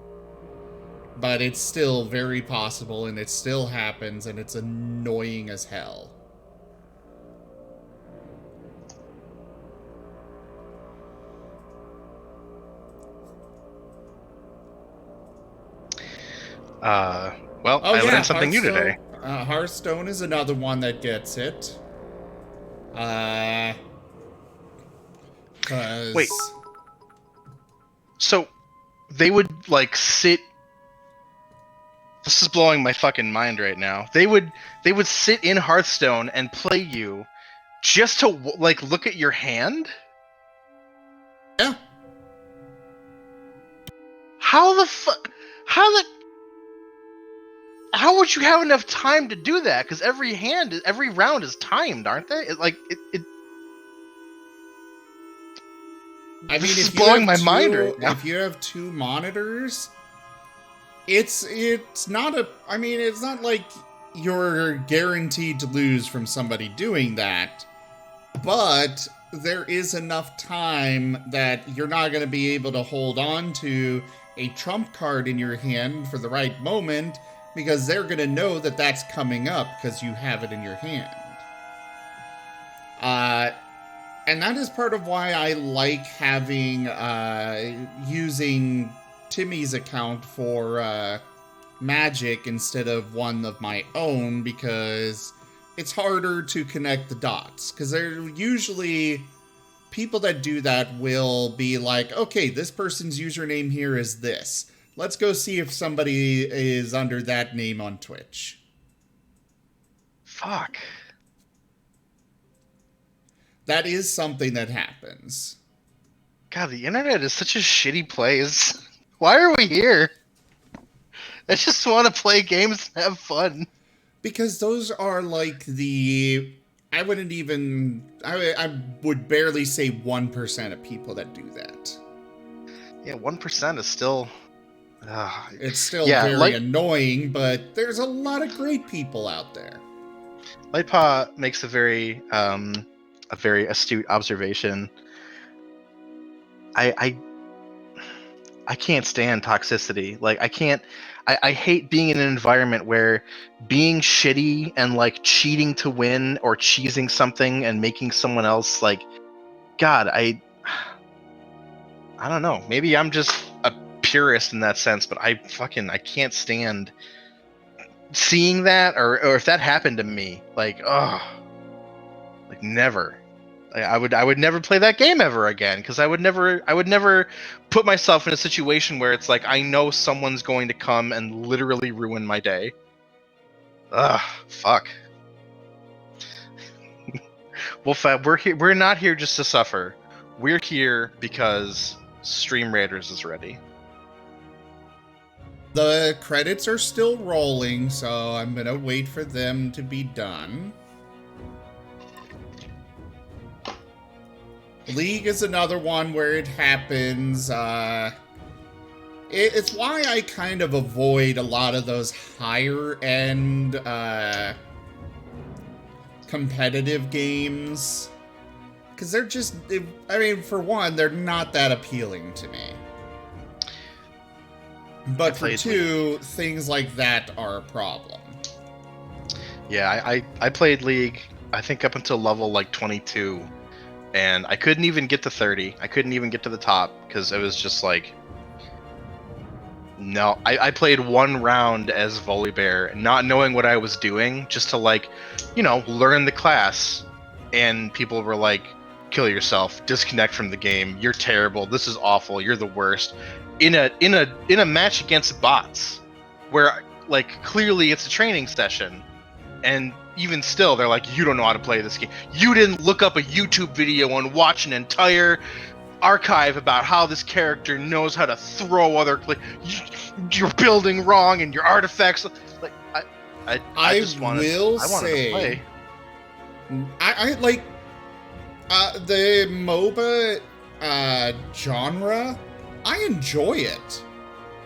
But it's still very possible, and it still happens, and it's annoying as hell. Well, I learned something new today. Hearthstone is another one that gets it. Wait. So, they would, like, sit... This is blowing my fucking mind right now. They would sit in Hearthstone and play you just to, like, look at your hand? Yeah. How would you have enough time to do that? Because every round is timed, aren't they? I mean, this is if blowing you my have mind right now. If you have 2 monitors, it's not a. I mean, it's not like you're guaranteed to lose from somebody doing that, but there is enough time that you're not going to be able to hold on to a trump card in your hand for the right moment, because they're going to know that that's coming up because you have it in your hand. And that is part of why I like having, using Timmy's account for, Magic instead of one of my own, because it's harder to connect the dots. Because they're usually, people that do that will be like, okay, this person's username here is this. Let's go see if somebody is under that name on Twitch. Fuck. That is something that happens. God, the internet is such a shitty place. Why are we here? I just want to play games and have fun. Because those are like the... I wouldn't even... I would barely say 1% of people that do that. Yeah, 1% is still... it's still very annoying, but there's a lot of great people out there. Lightpaw makes a very astute observation. I can't stand toxicity. Like, I hate being in an environment where being shitty and, like, cheating to win or cheesing something and making someone else, like, God, I don't know. Maybe I'm just a purist in that sense, but I can't stand seeing that, or if that happened to me, like, never. I would never play that game ever again, because I would never put myself in a situation where it's like I know someone's going to come and literally ruin my day. Ugh, fuck. Wolfab, we're not here just to suffer. We're here because Stream Raiders is ready. The credits are still rolling, so I'm gonna wait for them to be done. League is another one where it happens. It's why I kind of avoid a lot of those higher-end competitive games. Because they're just... I mean, for one, they're not that appealing to me. But for two, things like that are a problem. Yeah, I played League, I think up until level, like, 22. And I couldn't even get to 30. I couldn't even get to the top, because it was just like... No, I played one round as Volibear, not knowing what I was doing, just to, like, you know, learn the class. And people were like, kill yourself, disconnect from the game, you're terrible, this is awful, you're the worst. In a match against bots, where, like, clearly it's a training session, and even still, they're like, you don't know how to play this game. You didn't look up a YouTube video and watch an entire archive about how this character knows how to throw other... Like, you're building wrong and your artifacts... Like, I just wanted to play. I like... the MOBA genre, I enjoy it.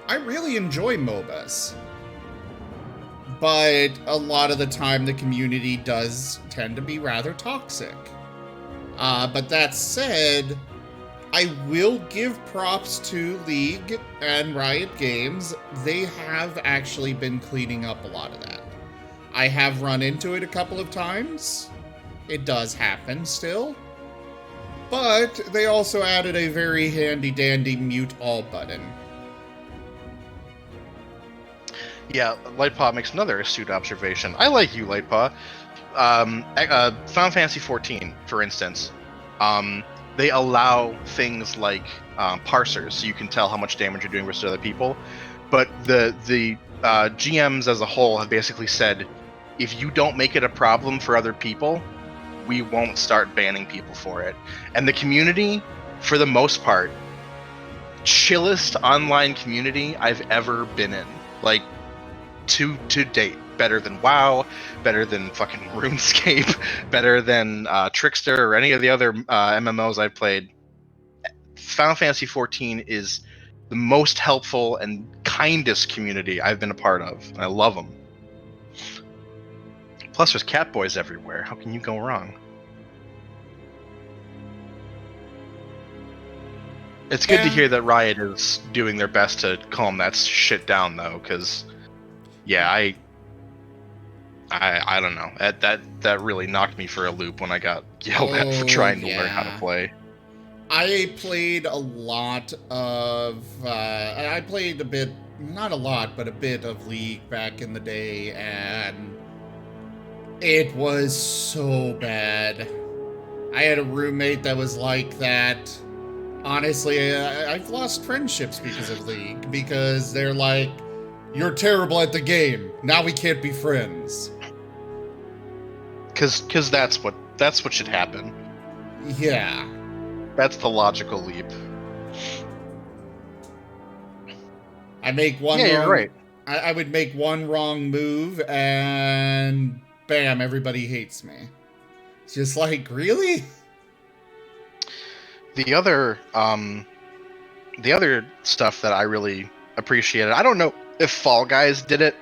I really enjoy MOBAs. But a lot of the time, the community does tend to be rather toxic. But that said, I will give props to League and Riot Games. They have actually been cleaning up a lot of that. I have run into it a couple of times. It does happen still. But they also added a very handy-dandy mute all button. Yeah, Lightpaw makes another astute observation. I like you, Lightpaw. Final Fantasy 14, for instance, they allow things like parsers, so you can tell how much damage you're doing versus other people. But the GMs as a whole have basically said, if you don't make it a problem for other people, we won't start banning people for it. And the community, for the most part, chillest online community I've ever been in. Like, to date. Better than WoW, better than fucking RuneScape, better than Trickster or any of the other MMOs I've played. Final Fantasy 14 is the most helpful and kindest community I've been a part of. I love them. Plus, there's cat boys everywhere. How can you go wrong? It's good to hear that Riot is doing their best to calm that shit down, though, because, yeah, I don't know. That really knocked me for a loop when I got yelled at for trying to learn how to play. I played a lot of... I played a bit, not a lot, but a bit of League back in the day, and it was so bad. I had a roommate that was like that. Honestly, I've lost friendships because of League, because they're like, you're terrible at the game, now we can't be friends. Because that's what should happen. Yeah. That's the logical leap. I make one yeah, wrong... you're right. I would make one wrong move, and bam, everybody hates me. It's just like, really? The other stuff that I really appreciated, I don't know if Fall Guys did it.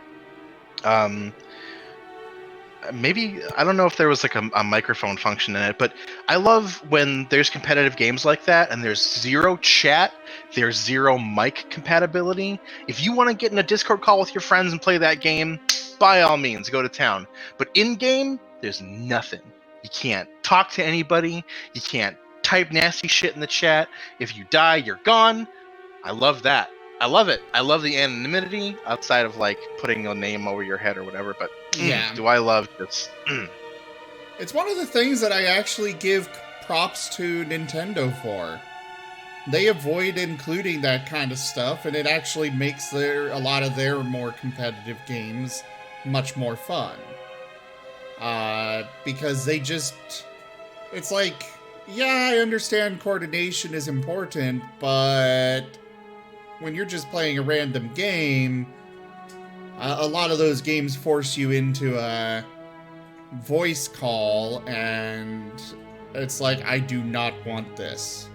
Maybe, I don't know if there was like a microphone function in it, but I love when there's competitive games like that and there's zero chat, there's zero mic compatibility. If you want to get in a Discord call with your friends and play that game, by all means, go to town. But in-game, there's nothing. You can't talk to anybody, you can't type nasty shit in the chat. If you die, you're gone. I love that. I love it. I love the anonymity outside of like putting a name over your head or whatever, but yeah. Do I love this? It's one of the things that I actually give props to Nintendo for. They avoid including that kind of stuff, and it actually makes a lot of their more competitive games much more fun. Because they just... It's like, yeah, I understand coordination is important, but when you're just playing a random game, a lot of those games force you into a voice call, and it's like, I do not want this.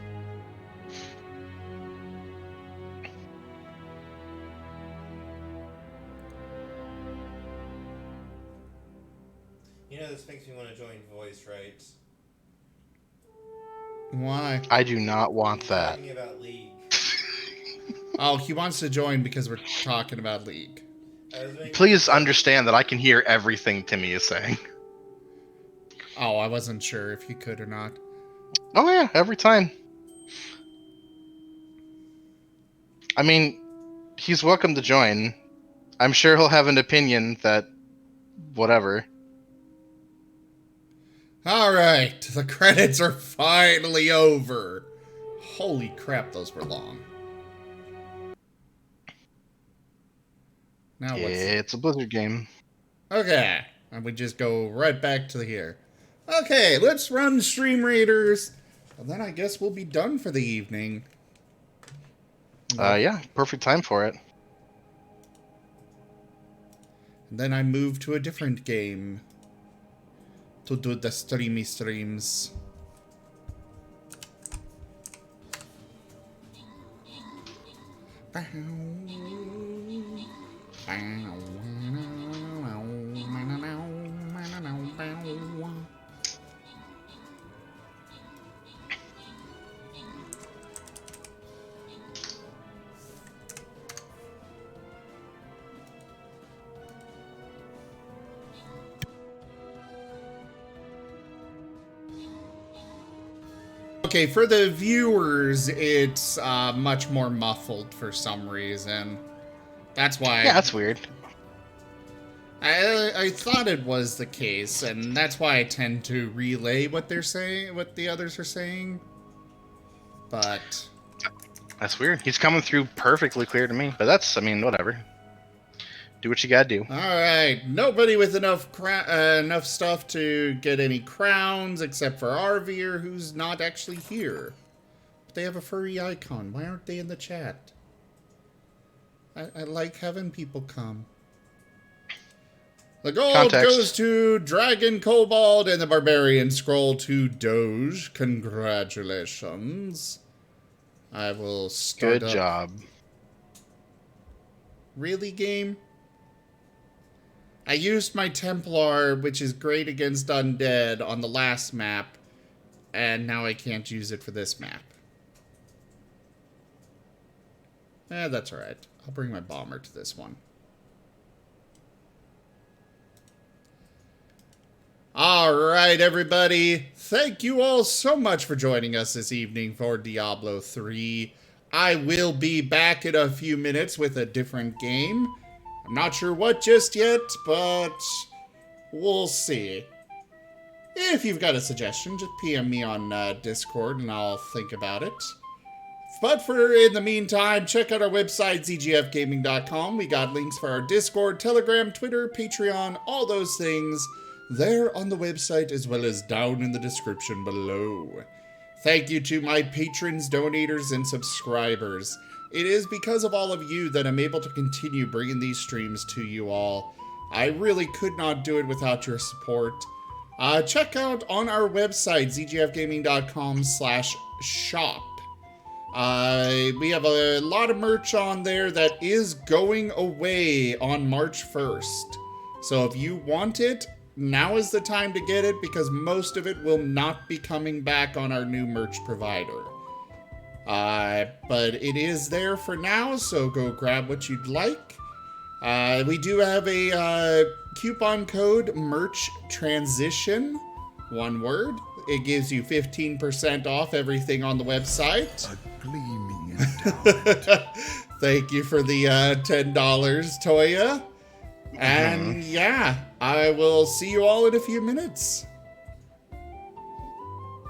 You know, this makes me want to join voice, right? Why? I do not want that. Talking about League. Oh, he wants to join because we're talking about League. Please understand that I can hear everything Timmy is saying. Oh, I wasn't sure if you could or not. Oh yeah, every time. I mean, he's welcome to join. I'm sure he'll have an opinion that... whatever. Alright, the credits are finally over. Holy crap, those were long. Now what's... It's a Blizzard game. Okay, and we just go right back to here. Okay, let's run Stream Raiders, and then I guess we'll be done for the evening. Yeah, perfect time for it. And then I move to a different game to do the streamy streams. Okay, for the viewers, it's much more muffled for some reason. That's why. Yeah, that's weird. I thought it was the case, and that's why I tend to relay what they're saying, what the others are saying. But that's weird. He's coming through perfectly clear to me, but that's, I mean, whatever. Do what you gotta do. All right, nobody with enough stuff to get any crowns except for Arvir, who's not actually here. But they have a furry icon. Why aren't they in the chat? I like having people come. The gold goes to Dragon Kobold and the Barbarian Scroll to Doge. Congratulations. I will start Good job. Really, game? I used my Templar, which is great against undead, on the last map, and now I can't use it for this map. That's alright. I'll bring my bomber to this one. Alright, everybody. Thank you all so much for joining us this evening for Diablo 3. I will be back in a few minutes with a different game. I'm not sure what just yet, but we'll see. If you've got a suggestion, just PM me on Discord and I'll think about it. But in the meantime, check out our website, zgfgaming.com. We got links for our Discord, Telegram, Twitter, Patreon, all those things there on the website, as well as down in the description below. Thank you to my patrons, donators, and subscribers. It is because of all of you that I'm able to continue bringing these streams to you all. I really could not do it without your support. Check out on our website, zgfgaming.com/shop. We have a lot of merch on there that is going away on March 1st. So if you want it, now is the time to get it, because most of it will not be coming back on our new merch provider. But it is there for now, so go grab what you'd like. We do have a coupon code, merch transition, one word. It gives you 15% off everything on the website. A gleaming endowment. Thank you for the $10, Toya. And yeah, I will see you all in a few minutes.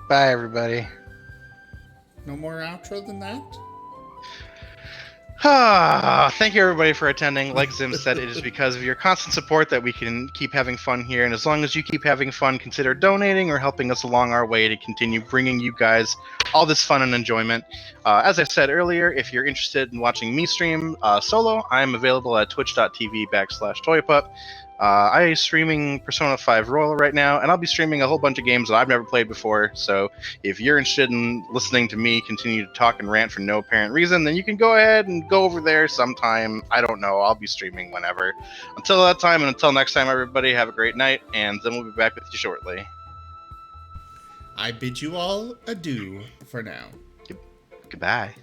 Bye, everybody. No more outro than that? Thank you, everybody, for attending. Like Zim said, it is because of your constant support that we can keep having fun here. And as long as you keep having fun, consider donating or helping us along our way to continue bringing you guys all this fun and enjoyment. As I said earlier, if you're interested in watching me stream solo, I'm available at twitch.tv/ToyaPup. I'm streaming Persona 5 Royal right now, and I'll be streaming a whole bunch of games that I've never played before. So if you're interested in listening to me continue to talk and rant for no apparent reason, then you can go ahead and go over there sometime. I don't know. I'll be streaming whenever. Until that time, and until next time, everybody, have a great night, and then we'll be back with you shortly. I bid you all adieu for now. Goodbye.